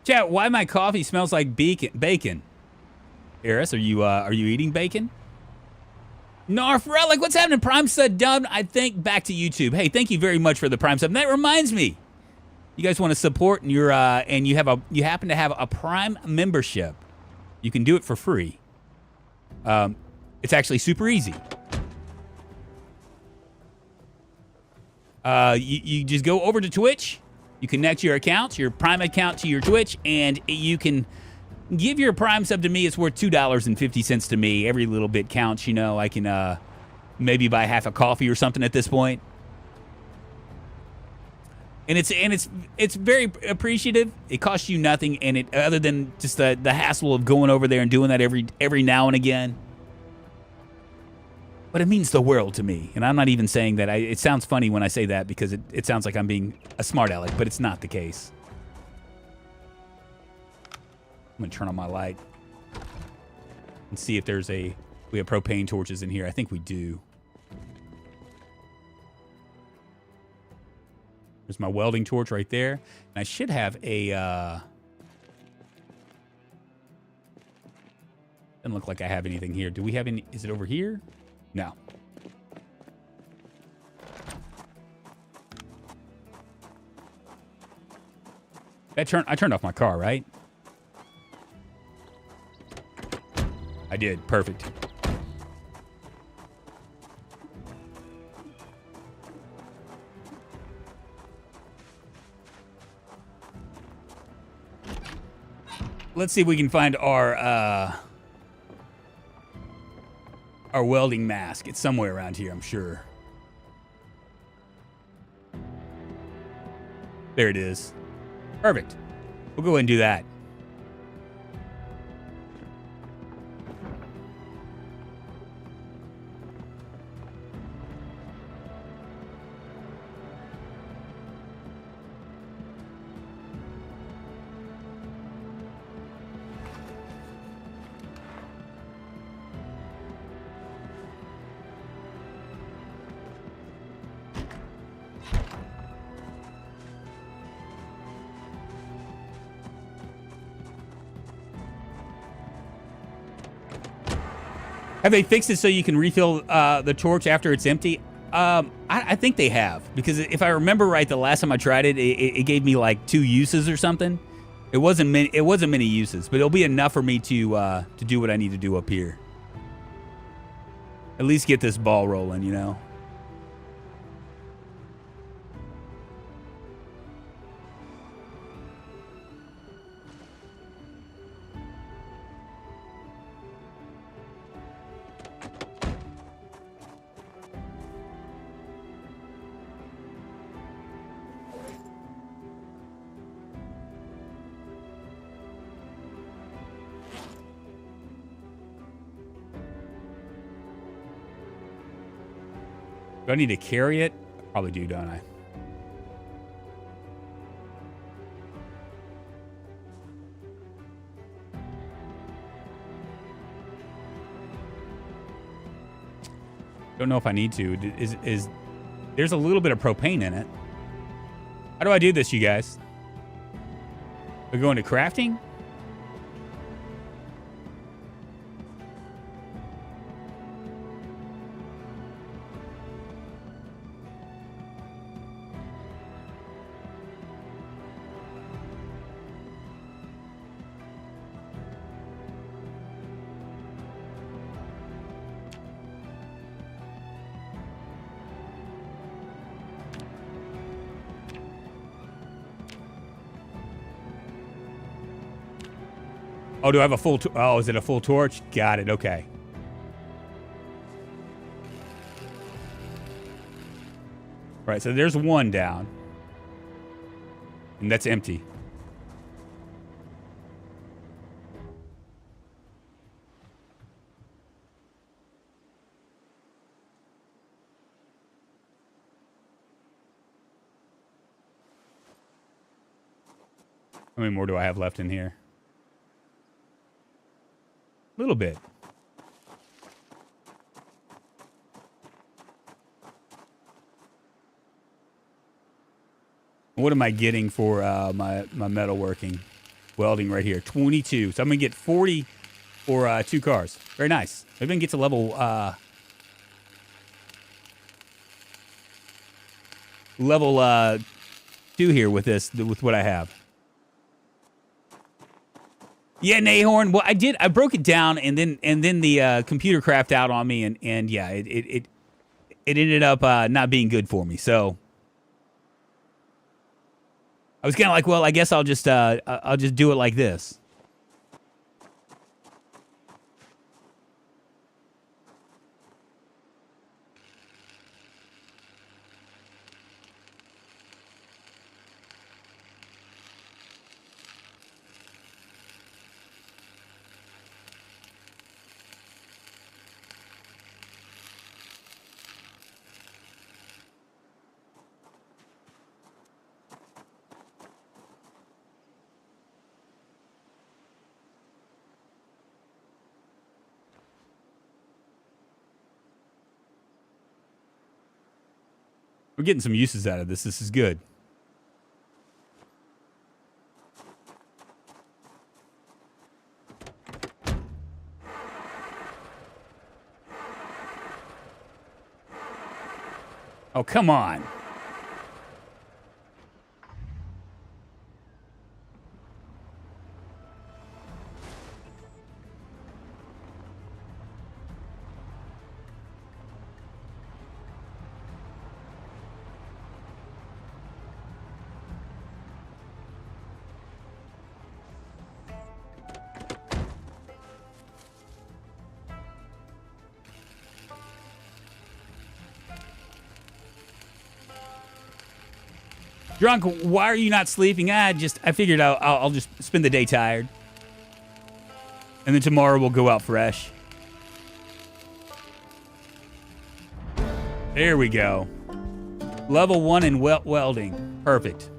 Chat, why my coffee smells like bacon? Eris, are you eating bacon? Narf Relic, what's happening? Prime sub done. I think back to YouTube. Hey, thank you very much for the Prime sub. And that reminds me, you guys want to support and you're and you happen to have a Prime membership. You can do it for free. It's actually super easy. You just go over to Twitch. You connect your accounts, your Prime account to your Twitch, and you can give your Prime sub to me. It's worth $2.50 to me. Every little bit counts, you know. I can maybe buy half a coffee or something at this point. And it's very appreciative. It costs you nothing, and it other than just the hassle of going over there and doing that every now and again. But it means the world to me. And I'm not even saying that. It sounds funny when I say that because it sounds like I'm being a smart aleck, but it's not the case. I'm going to turn on my light and see if we have propane torches in here. I think we do. There's my welding torch right there. And I should have a... doesn't look like I have anything here. Do we have any... Is it over here? No. I turned off my car, right? I did. Perfect. Let's see if we can find our welding mask. It's somewhere around here, I'm sure. There it is. Perfect. We'll go ahead and do that. Have they fixed it so you can refill the torch after it's empty? I think they have, because if I remember right, the last time I tried it, it gave me like 2 uses or something. It wasn't many uses, but it'll be enough for me to do what I need to do up here. At least get this ball rolling, you know. Do I need to carry it? I probably do, don't I? Don't know if I need to. Is there's a little bit of propane in it. How do I do this, you guys? We're going to crafting? Oh, do I have a full... Oh, is it a full torch? Got it. Okay. Right, so there's one down. And that's empty. How many more do I have left in here? A little bit. What am I getting for my metalworking? Welding right here. 22. So I'm going to get 40 for 2 cars. Very nice. Maybe I can get to level 2 here with this, with what I have. Yeah, Nahorn. Well, I broke it down, and then the computer crapped out on me, and yeah, it ended up not being good for me. So I was kind of like, well, I guess I'll just do it like this. We're getting some uses out of this. This is good. Oh, come on. Drunk, why are you not sleeping? I figured I'll just spend the day tired. And then tomorrow we'll go out fresh. There we go. Level 1 in welding. Perfect.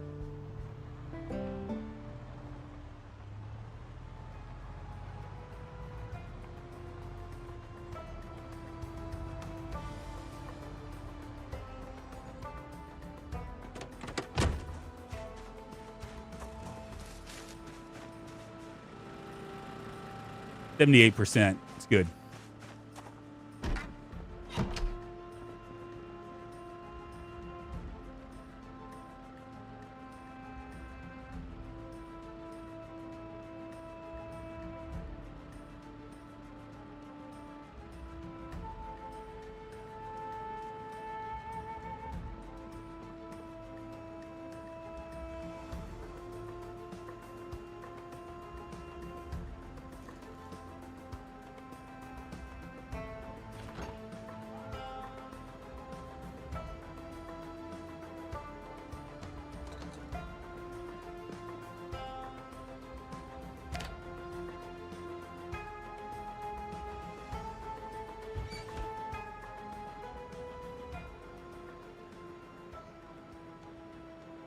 %. It's good.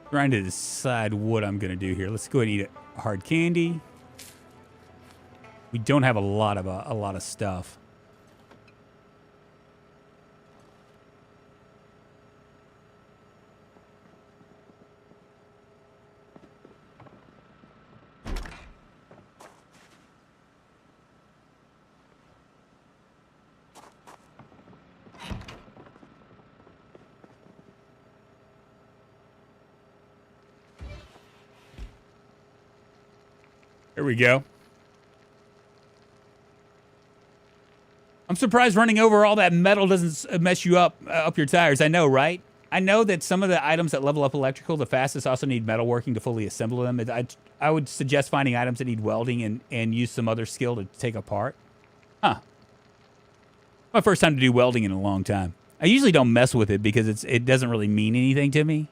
Trying to decide what I'm going to do here. Let's go ahead and eat a hard candy. We don't have a lot of stuff. There we go. I'm surprised running over all that metal doesn't mess you up your tires. I know, right? I know that some of the items that level up electrical the fastest also need metalworking to fully assemble them. I would suggest finding items that need welding and use some other skill to take apart. Huh. My first time to do welding in a long time. I usually don't mess with it because it doesn't really mean anything to me.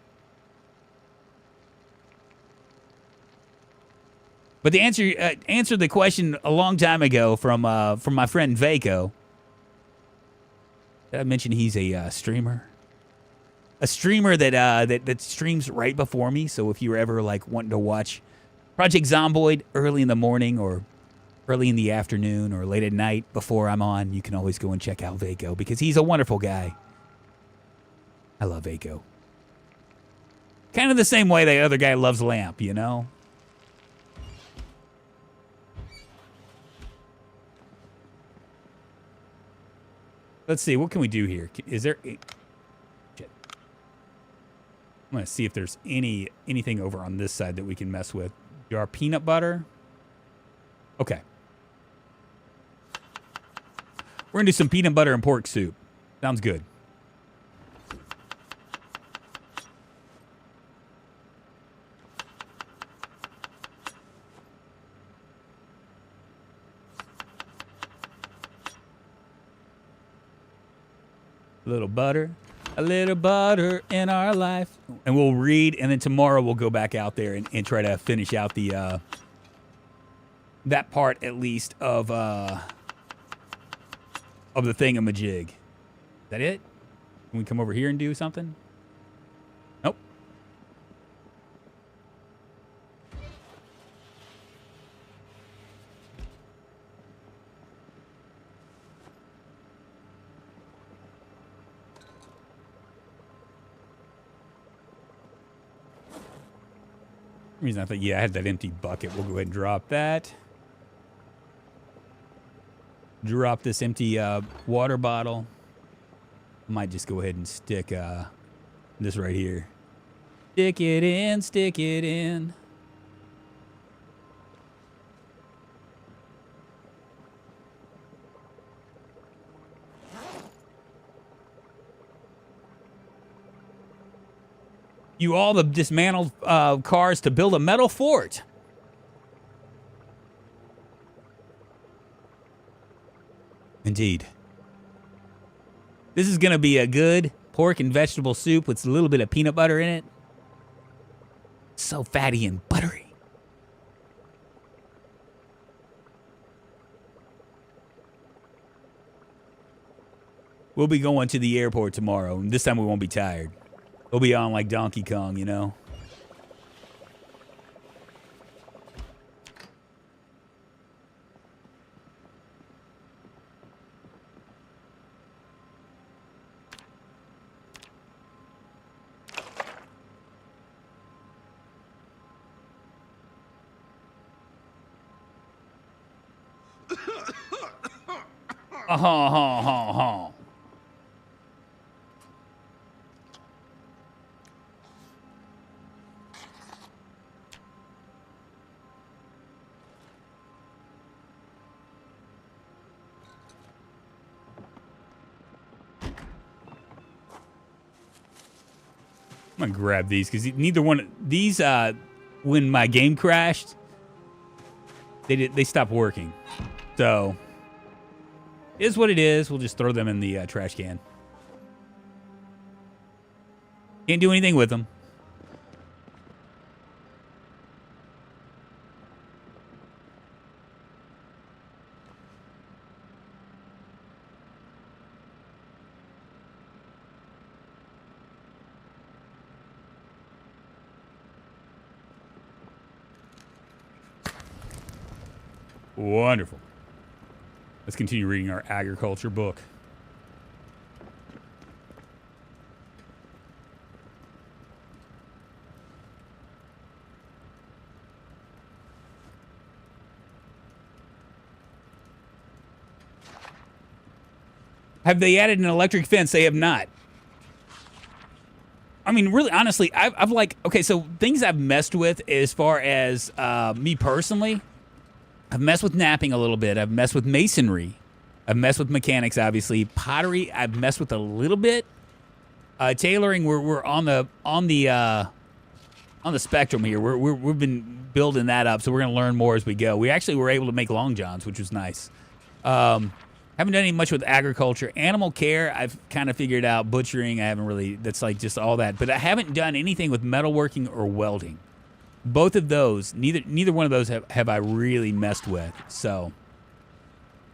But the answered the question a long time ago from my friend Vaco. Did I mention he's a streamer? A streamer that streams right before me. So if you're ever like wanting to watch Project Zomboid early in the morning or early in the afternoon or late at night before I'm on, you can always go and check out Vaco because he's a wonderful guy. I love Vaco. Kind of the same way the other guy loves Lamp, you know? Let's see, what can we do here? Is there... Shit. I'm going to see if there's anything over on this side that we can mess with. Do our peanut butter? Okay. We're going to do some peanut butter and pork soup. Sounds good. A little butter in our life. And we'll read, and then tomorrow we'll go back out there and try to finish out the that part at least of the thingamajig. Is that it? Can we come over here and do something? Nope. Reason I thought, yeah, I had that empty bucket. We'll go ahead and drop that. Drop this empty water bottle. Might just go ahead and stick this right here. Stick it in, stick it in. You all the dismantled cars to build a metal fort. Indeed. This is going to be a good pork and vegetable soup with a little bit of peanut butter in it. So fatty and buttery. We'll be going to the airport tomorrow, and this time we won't be tired. We'll be on like Donkey Kong, you know? I'm gonna grab these because neither one these when my game crashed, they stopped working. So it is what it is. We'll just throw them in the trash can. Can't do anything with them. Wonderful. Let's continue reading our agriculture book. Have they added an electric fence? They have not. I mean, really, honestly, I've like, okay, so things I've messed with as far as me personally, I've messed with napping a little bit. I've messed with masonry. I've messed with mechanics, obviously. Pottery, I've messed with a little bit. Tailoring, we're on the spectrum here. We've been building that up, so we're gonna learn more as we go. We actually were able to make long johns, which was nice. Haven't done any much with agriculture. Animal care, I've kind of figured out. Butchering, I haven't really. That's like just all that. But I haven't done anything with metalworking or welding. Both of those, neither one of those have I really messed with. So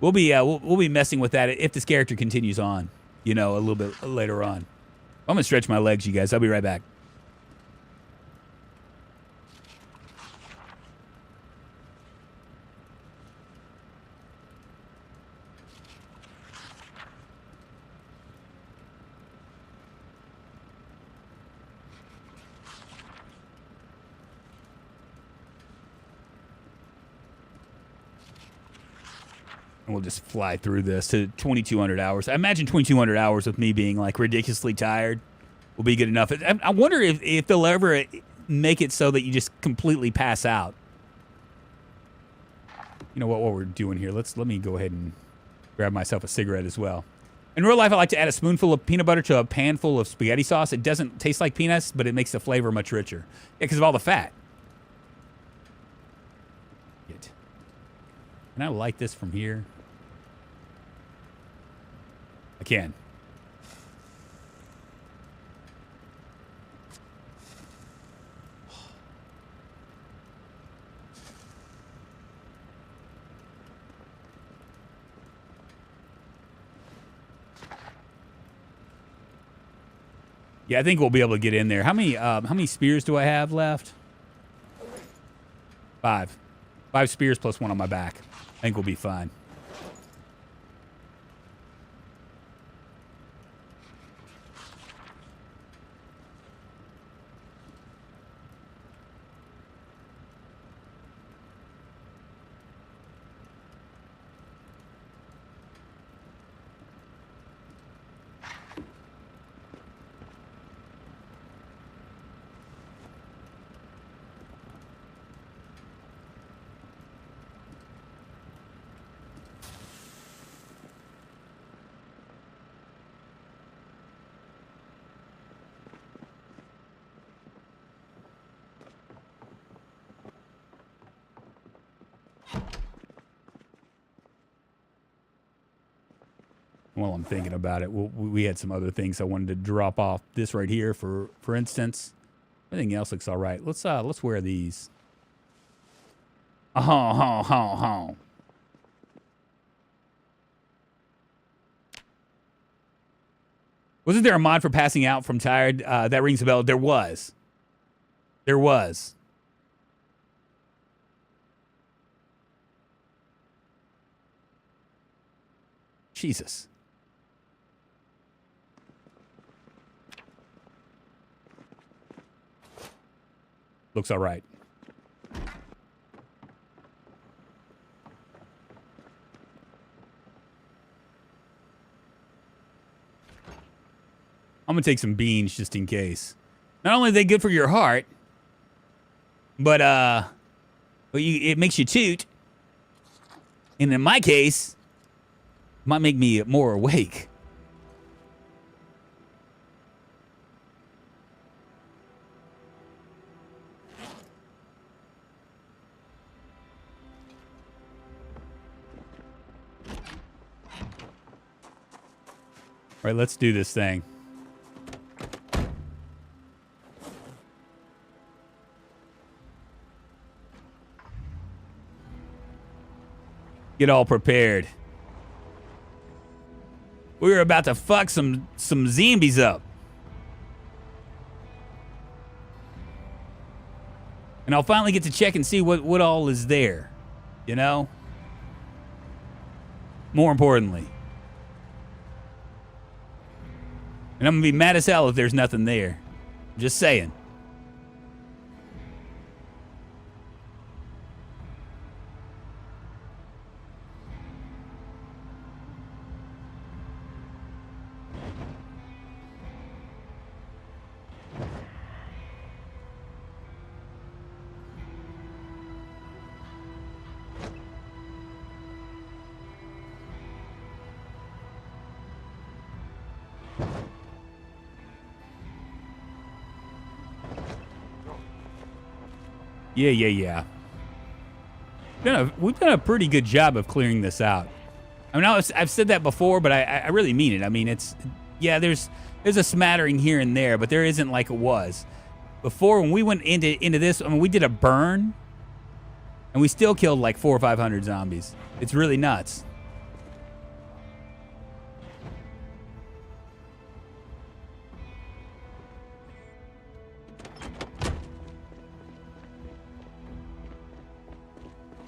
we'll be messing with that if this character continues on, you know, a little bit later on. I'm gonna stretch my legs, you guys. I'll be right back. And we'll just fly through this to 2,200 hours. I imagine 2,200 hours with me being like ridiculously tired will be good enough. I wonder if they'll ever make it so that you just completely pass out. You know what we're doing here? Let me go ahead and grab myself a cigarette as well. In real life, I like to add a spoonful of peanut butter to a pan full of spaghetti sauce. It doesn't taste like peanuts, but it makes the flavor much richer. Yeah, because of all the fat. Can I light this from here? I can. Yeah, I think we'll be able to get in there. How many spears do I have left? 5. 5 spears plus 1 on my back. I think we'll be fine. While I'm thinking about it, we had some other things I wanted to drop off. This right here, for instance, Everything else looks all right. Let's wear these. Oh. Wasn't there a mod for passing out from tired? That rings a bell. There was. There was. Jesus. Looks all right. I'm going to take some beans just in case. Not only are they good for your heart, but it makes you toot. And in my case, it might make me more awake. All right, let's do this thing. Get all prepared. We're about to fuck some zombies up. And I'll finally get to check and see what all is there. You know? More importantly. And I'm going to be mad as hell if there's nothing there. Just saying. Yeah. We've done a pretty good job of clearing this out. I mean, I've said that before, but I really mean it. I mean, there's a smattering here and there, but there isn't like it was. Before, when we went into this, I mean, we did a burn, and we still killed like 400 or 500 zombies. It's really nuts.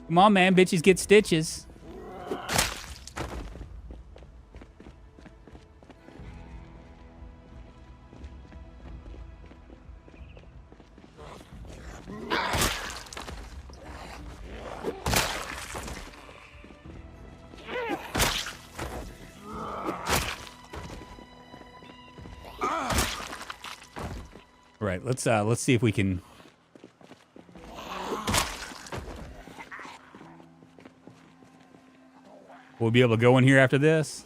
Come on, man. Bitches get stitches. All right, let's see if we can. We'll be able to go in here after this.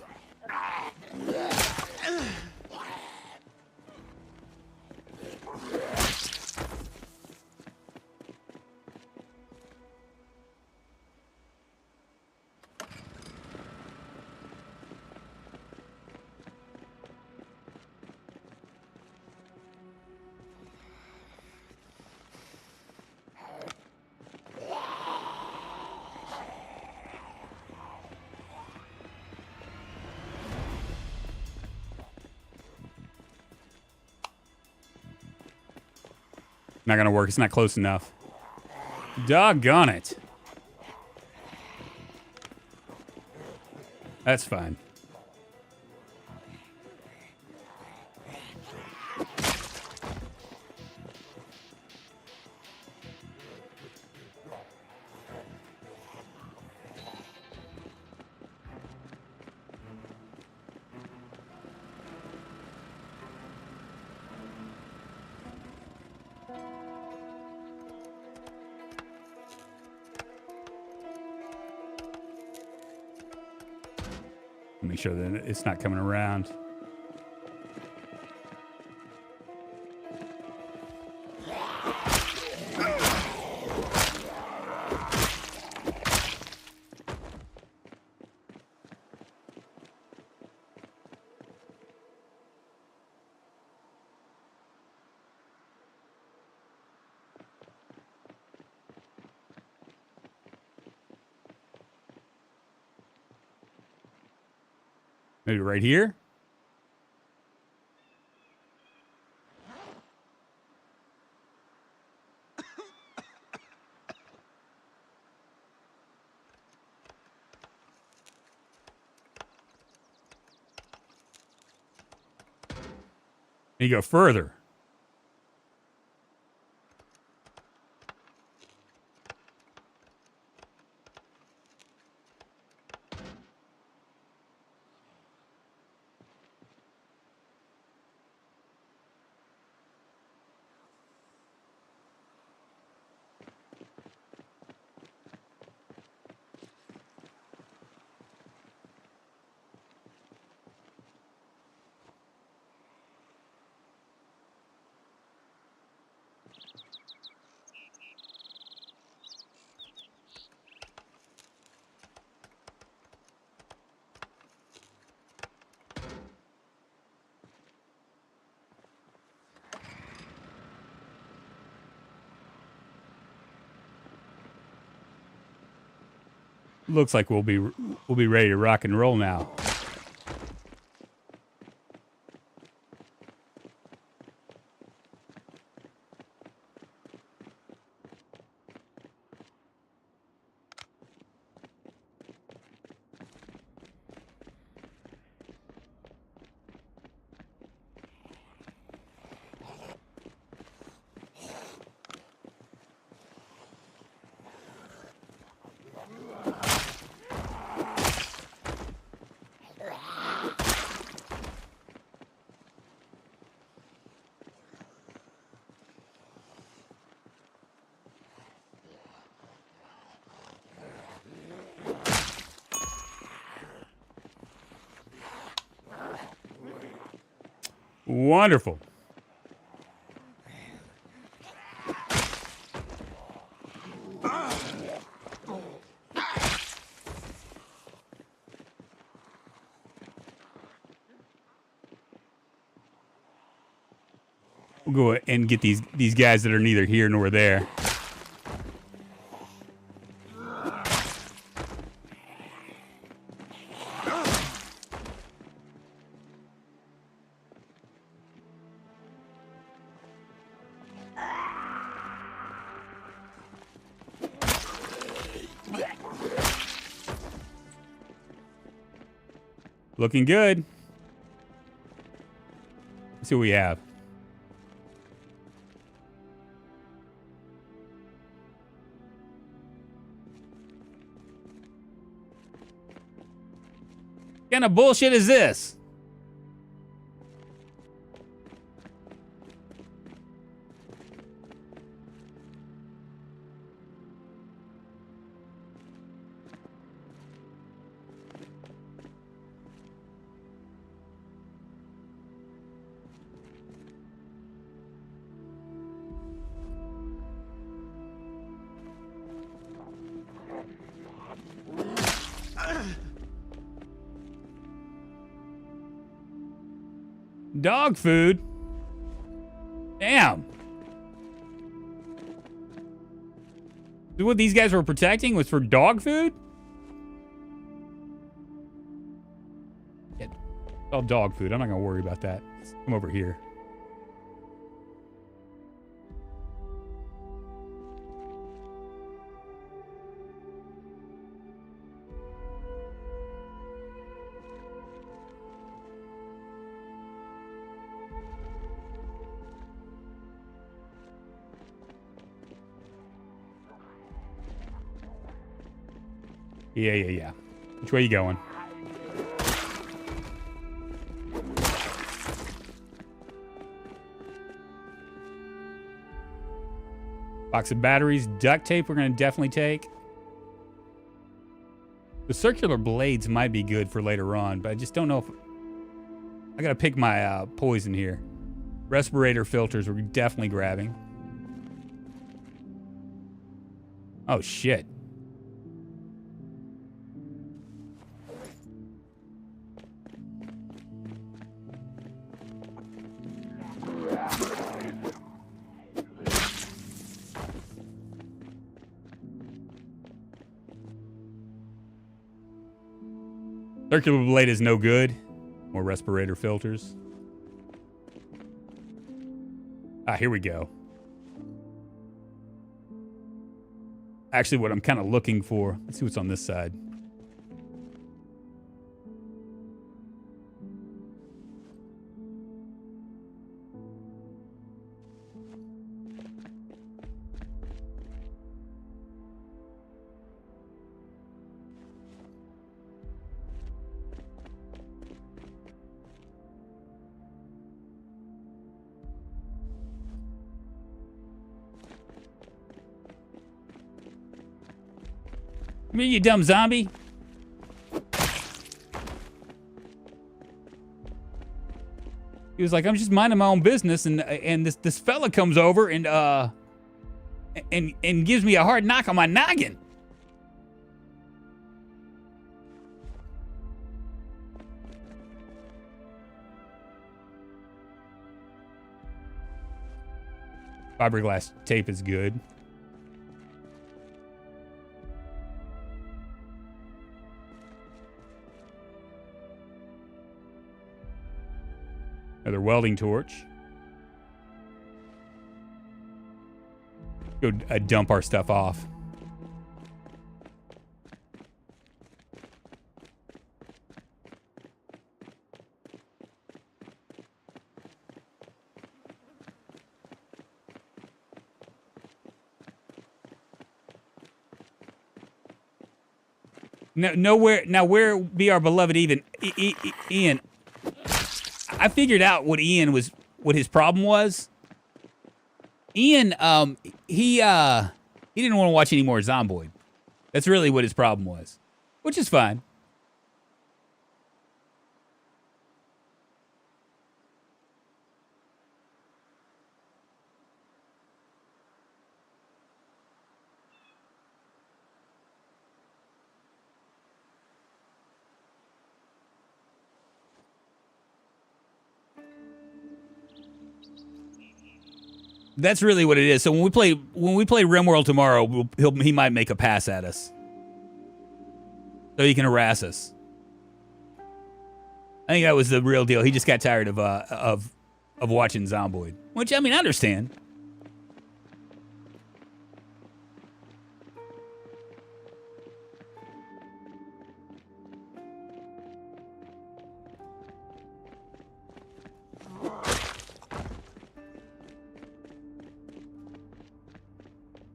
Not gonna work. It's not close enough. Doggone it. That's fine. Make sure that it's not coming around. Maybe right here. And you go further. Looks like we'll be ready to rock and roll now. Wonderful. We'll go and get these guys that are neither here nor there. Looking good. Let's see what we have. What kind of bullshit is this? Dog food? Damn. What these guys were protecting was for dog food? Yeah, it's all dog food. I'm not going to worry about that. Let's come over here. Yeah. Which way you going? Box of batteries, duct tape we're going to definitely take. The circular blades might be good for later on, but I just don't know if... I got to pick my poison here. Respirator filters we're definitely grabbing. Oh, shit. Circular blade is no good. More respirator filters. Ah, here we go. Actually, what I'm kind of looking for. Let's see what's on this side. Come here, you dumb zombie. He was like, I'm just minding my own business, and this fella comes over and gives me a hard knock on my noggin. Fiberglass tape is good. Another welding torch. Go dump our stuff off. Now where be our beloved Ian? I figured out what his problem was. Ian, he didn't want to watch any more Zomboid. That's really what his problem was, which is fine. That's really what it is. So when we play RimWorld tomorrow, he might make a pass at us, so he can harass us. I think that was the real deal. He just got tired of watching Zomboid, which I mean I understand.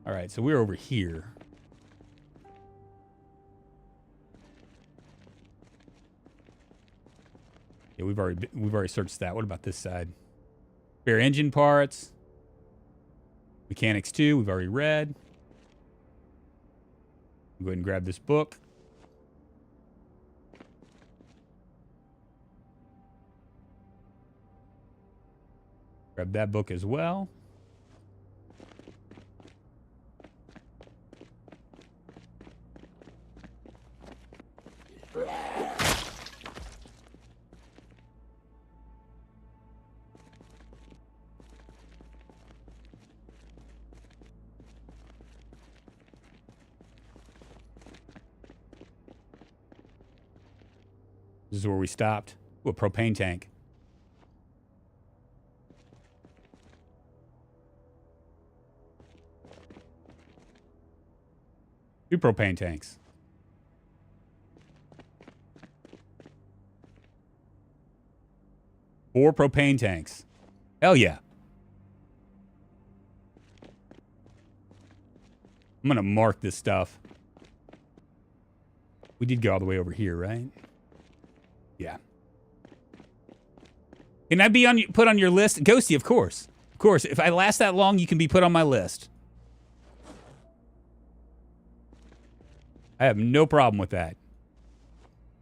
All right, so we're over here. Yeah, we've already searched that. What about this side? Spare engine parts. Mechanics 2, we've already read. Go ahead and grab this book. Grab that book as well. This is where we stopped. Ooh, a propane tank. Two propane tanks. Four propane tanks. Hell yeah. I'm going to mark this stuff. We did go all the way over here, right? Yeah. Can I be put on your list? Ghosty, of course. Of course. If I last that long, you can be put on my list. I have no problem with that.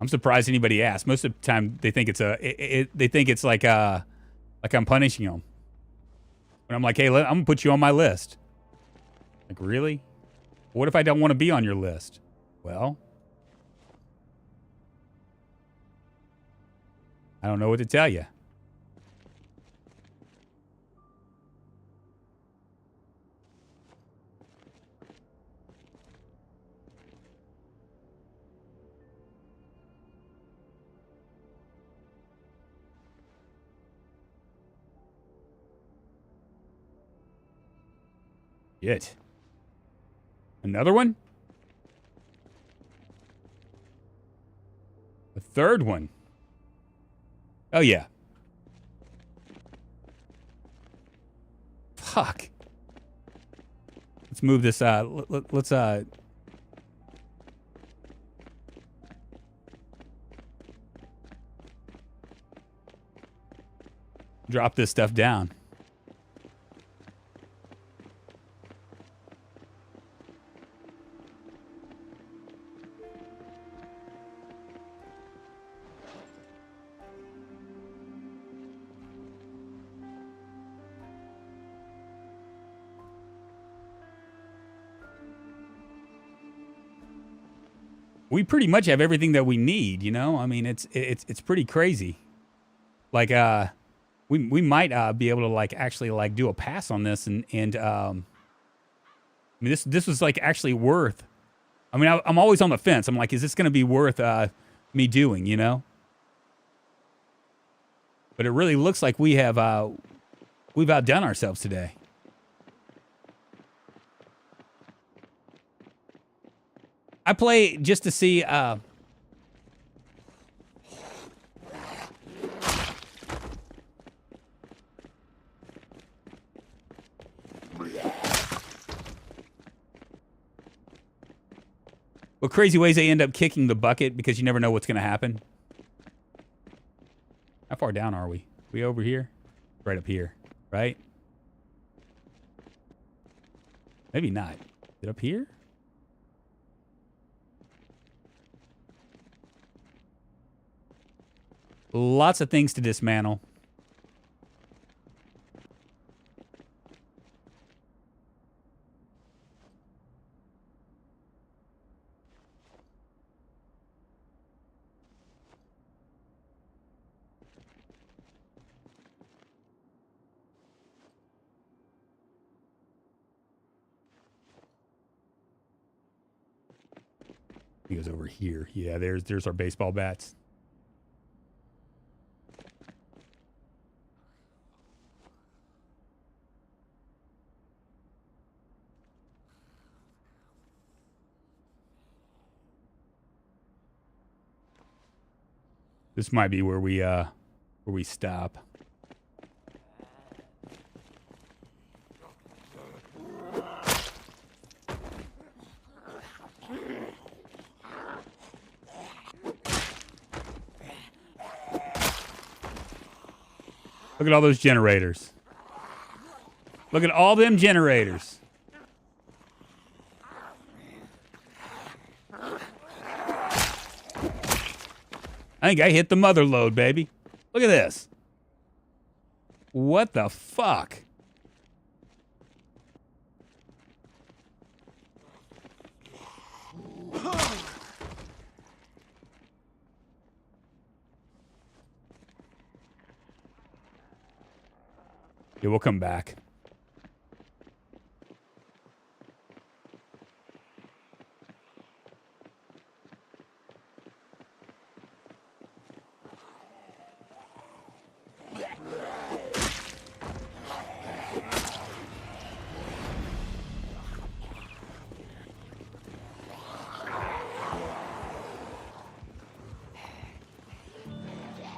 I'm surprised anybody asked. Most of the time, they think it's like I'm punishing them. But I'm like, hey, I'm gonna put you on my list. Like, really? What if I don't want to be on your list? Well, I don't know what to tell you. Shit. Another one? A third one. Oh, yeah. Fuck. Let's move this, let's drop this stuff down. We pretty much have everything that we need, you know? I mean, it's pretty crazy. Like, we might be able to like actually like do a pass on this and I mean this was like actually worth. I mean, I'm always on the fence. I'm like, is this going to be worth me doing, you know? But it really looks like we've outdone ourselves today. I play just to see what crazy ways they end up kicking the bucket because you never know what's going to happen. How far down are we? We over here? Right up here, right? Maybe not. Is it up here? Lots of things to dismantle. He goes over here. Yeah, there's our baseball bats. This might be where we stop. Look at all those generators. Look at all them generators. I think I hit the mother lode, baby. Look at this. What the fuck? Yeah, we'll come back.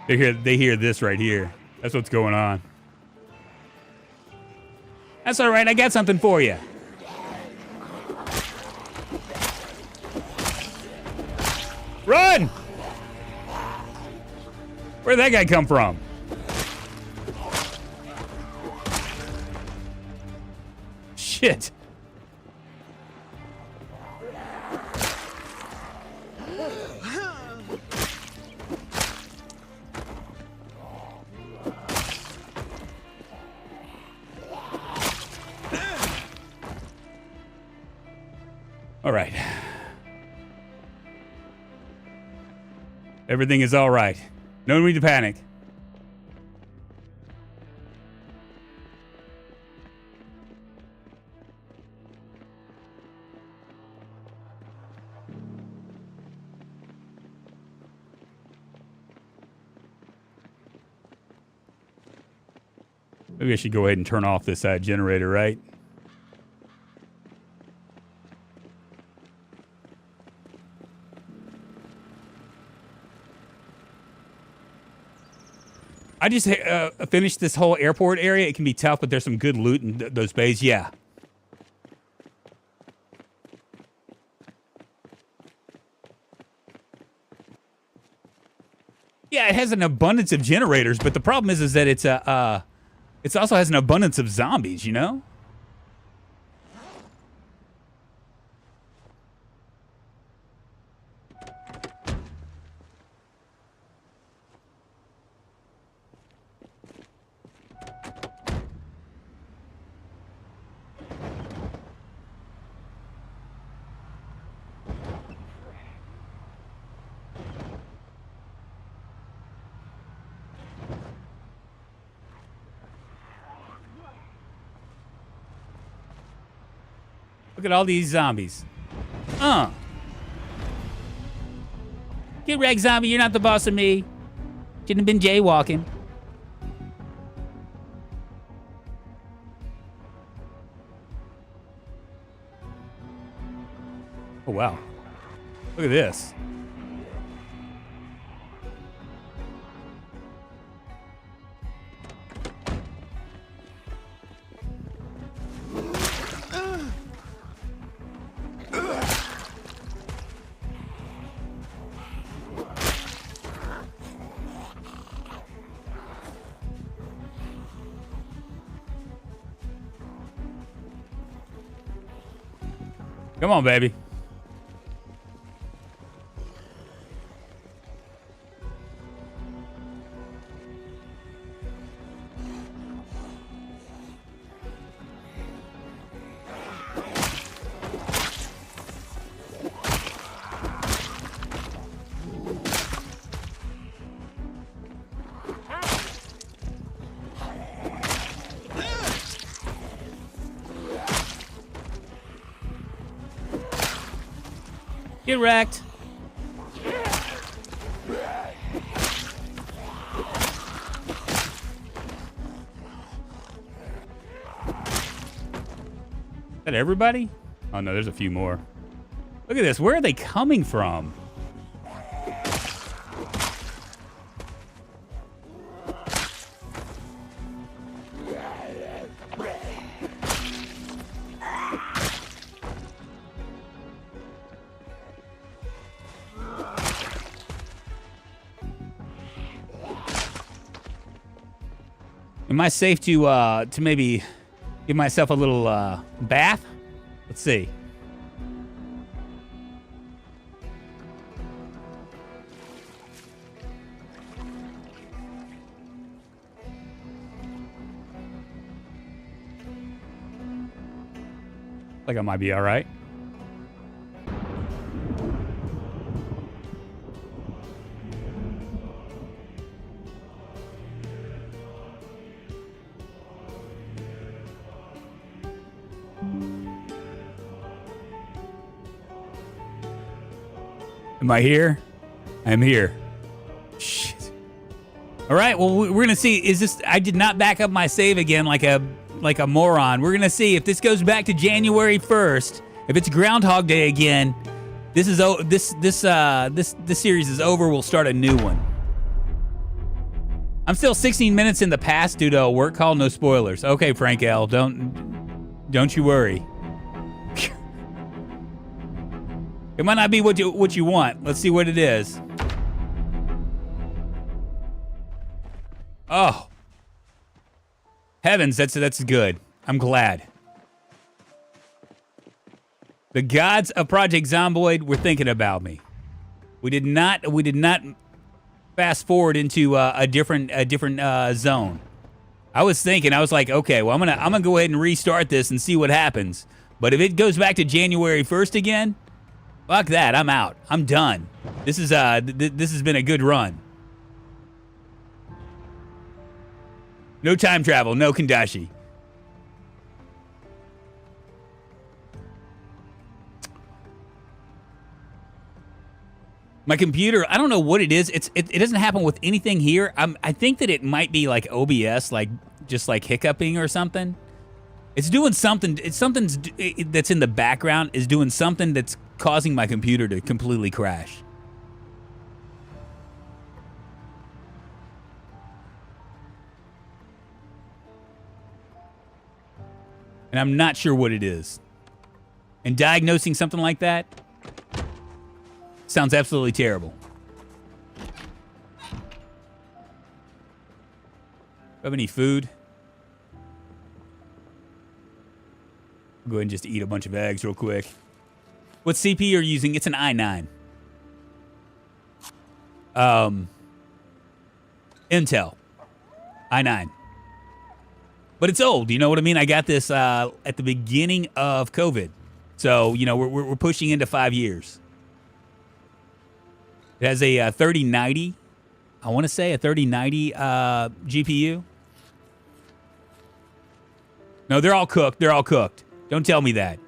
They hear this right here. That's what's going on. That's all right. I got something for you. Run! Where'd that guy come from? Shit. All right. Everything is all right. No need to panic. Maybe I should go ahead and turn off this generator, right? I just finished this whole airport area. It can be tough, but there's some good loot in those bays. Yeah. Yeah, it has an abundance of generators, but the problem is that it's it also has an abundance of zombies, you know? Look at all these zombies. Get wrecked, zombie. You're not the boss of me. Shouldn't have been jaywalking. Oh, wow. Look at this. Come on, baby. Get wrecked. Is that everybody? Oh no, there's a few more. Look at this. Where are they coming from? Am I safe to maybe give myself a little bath? Let's see. Like I might be all right. Am I here? I'm here. Shit. All right, well, we're going to see. Is this... I did not back up my save again like a moron. We're going to see if this goes back to January 1st. If it's Groundhog Day again, this series is over. We'll start a new one. I'm still 16 minutes in the past due to a work call. No spoilers. Okay, Frank L. Don't you worry. It might not be what you want. Let's see what it is. Oh. Heavens, that's good. I'm glad. The gods of Project Zomboid were thinking about me. We did not fast forward into a different zone. I was thinking, I was like, okay, well, I'm gonna go ahead and restart this and see what happens. But if it goes back to January 1st again, fuck that. I'm out. I'm done. This is this has been a good run. No time travel. No Kandashi. My computer, I don't know what it is. It doesn't happen with anything here. I think that it might be like OBS, like just like hiccuping or something. It's doing something. It's something that's in the background is doing something that's causing my computer to completely crash. And I'm not sure what it is. And diagnosing something like that sounds absolutely terrible. Have any food? I'll go ahead and just eat a bunch of eggs real quick. What CPU are you using? It's an i9. Intel. i9. But it's old, you know what I mean? I got this at the beginning of COVID. So, you know, we're pushing into 5 years. It has a 3090. I want to say a 3090 GPU. No, they're all cooked. They're all cooked. Don't tell me that.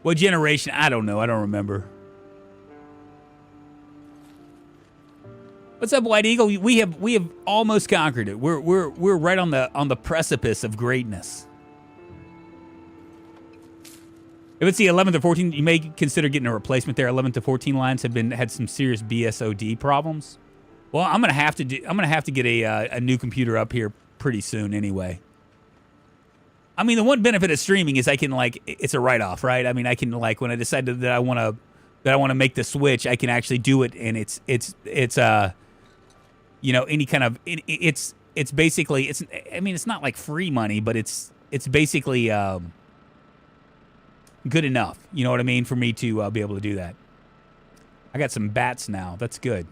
What generation? I don't know. I don't remember. What's up, White Eagle? We have almost conquered it. We're right on the precipice of greatness. If it's the 11th or 14th, you may consider getting a replacement there. 11th to 14 lines had some serious BSOD problems. Well, I'm gonna have to get a new computer up here pretty soon anyway. I mean, the one benefit of streaming is I can it's a write-off, right? I mean, I can when I decide that I want to make the switch, I can actually do it, and it's you know, any kind of it's basically I mean, it's not like free money, but it's basically good enough, you know what I mean, for me to be able to do that. I got some bats now. That's good.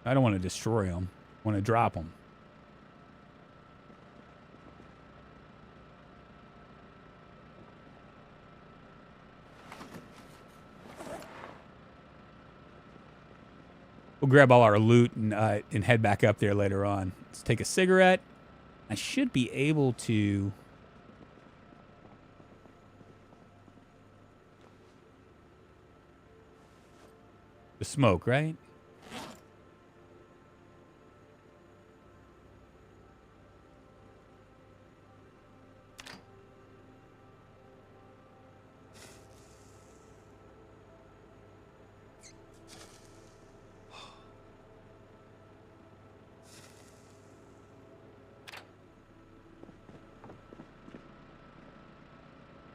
I don't want to destroy them. I want to drop them. We'll grab all our loot and head back up there later on. Let's take a cigarette. I should be able to... the smoke, right?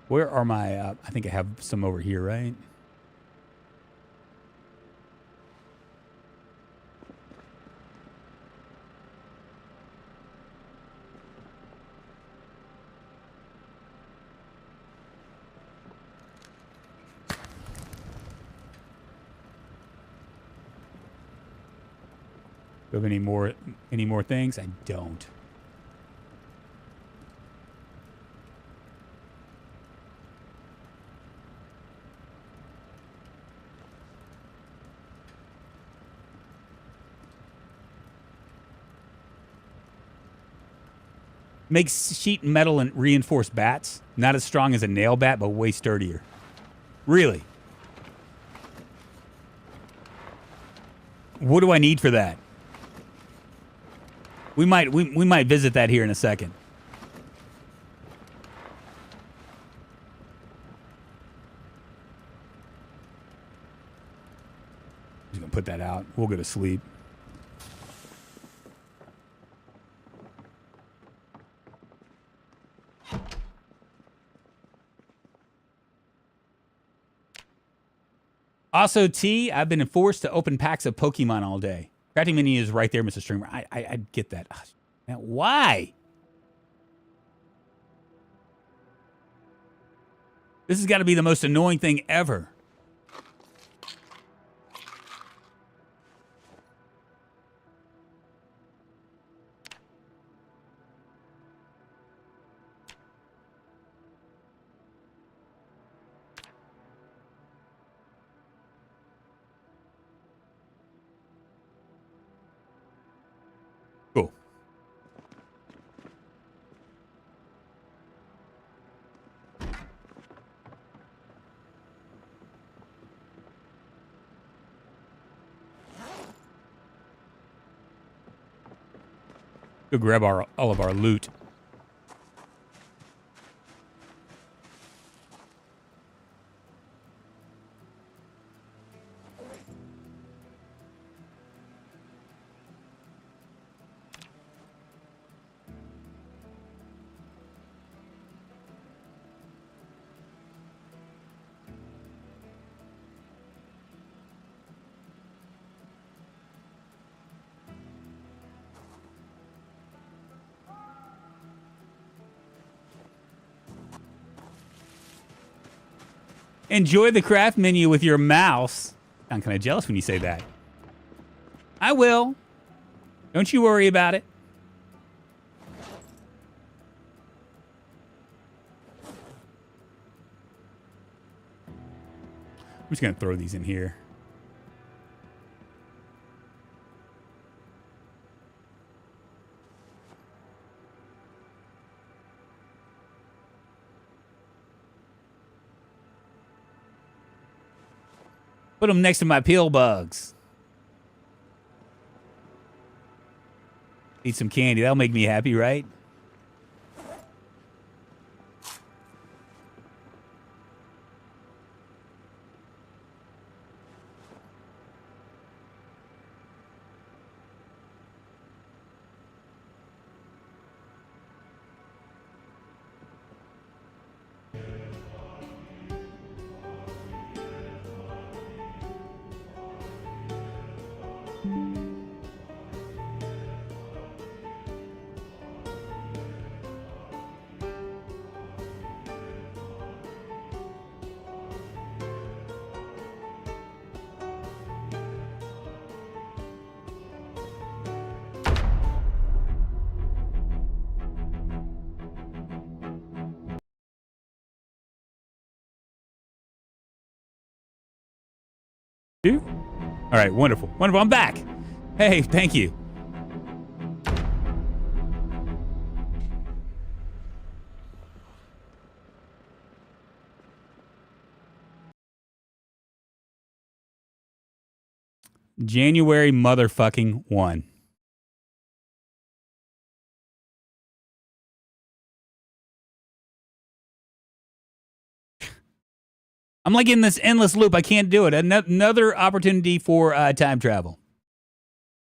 Where are my... I think I have some over here, right? Do you have any more things? I don't. Makes sheet metal and reinforced bats. Not as strong as a nail bat, but way sturdier. Really? What do I need for that? We might visit that here in a second. Just gonna put that out. We'll go to sleep. Also, T, I've been forced to open packs of Pokemon all day. Crafting menu is right there, Mr. Streamer. I get that. Now, why? This has got to be the most annoying thing ever. Cool. Go grab all of our loot. Enjoy the craft menu with your mouse. I'm kind of jealous when you say that. I will. Don't you worry about it. I'm just going to throw these in here. Put them next to my peel bugs. Eat some candy. That'll make me happy, right? All right, wonderful. Wonderful. I'm back. Hey, thank you. January motherfucking 1. I'm like in this endless loop. I can't do it. Another opportunity for time travel.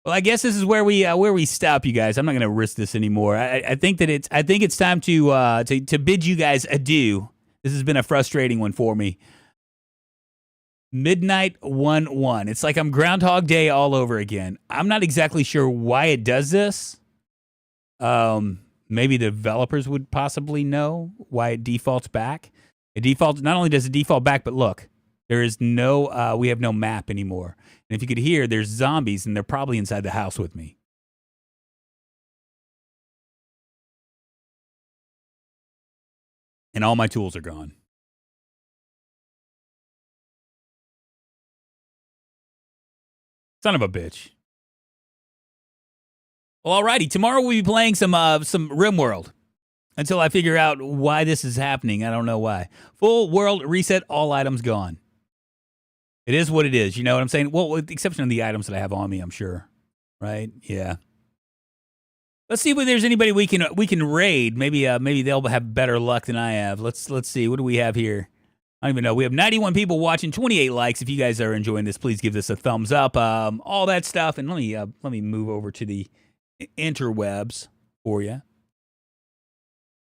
Well, I guess this is where we stop, you guys. I'm not going to risk this anymore. I think it's time to bid you guys adieu. This has been a frustrating one for me. Midnight 1-1. It's like I'm Groundhog Day all over again. I'm not exactly sure why it does this. Maybe the developers would possibly know why it defaults back. It defaults. Not only does it default back, but look, there is no. We have no map anymore. And if you could hear, there's zombies, and they're probably inside the house with me. And all my tools are gone. Son of a bitch. Well, alrighty. Tomorrow we'll be playing some RimWorld. Until I figure out why this is happening. I don't know why. Full world reset, all items gone. It is what it is. You know what I'm saying? Well, with the exception of the items that I have on me, I'm sure. Right? Yeah. Let's see if there's anybody we can raid. Maybe they'll have better luck than I have. Let's see. What do we have here? I don't even know. We have 91 people watching, 28 likes. If you guys are enjoying this, please give this a thumbs up. All that stuff. And let me move over to the interwebs for you.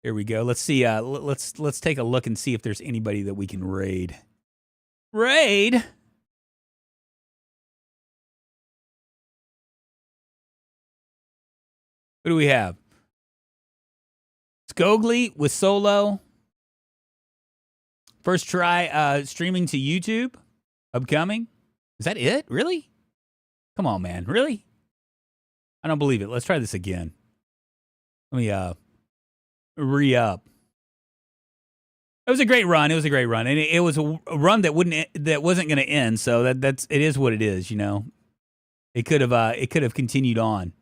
Here we go. Let's see. Let's take a look and see if there's anybody that we can raid. Raid? What do we have? Skogly with solo. First try streaming to YouTube. Upcoming. Is that it? Really? Come on, man. Really? I don't believe it. Let's try this again. Let me re-up. It was a great run. And it was a run that wasn't going to end. So it is what it is. You know, it could have continued on.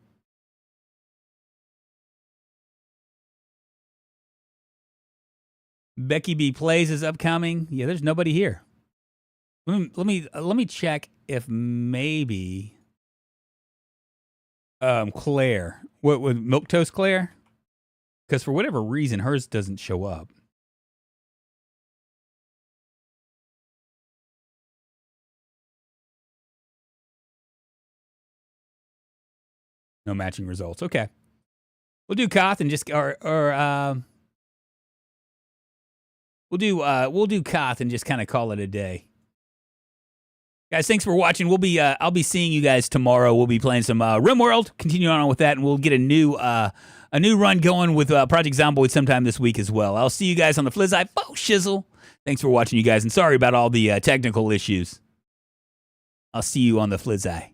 Becky B Plays is upcoming. Yeah, there's nobody here. Let me check if maybe Claire. What with Milquetoast Claire? Because for whatever reason, hers doesn't show up. No matching results. Okay, we'll do Koth and just we'll do Koth and just kind of call it a day. Guys, thanks for watching. I'll be seeing you guys tomorrow. We'll be playing some RimWorld, continuing on with that, and we'll get a new run going with Project Zomboid sometime this week as well. I'll see you guys on the Flizzai. Faux shizzle. Thanks for watching, you guys, and sorry about all the technical issues. I'll see you on the Flizzai.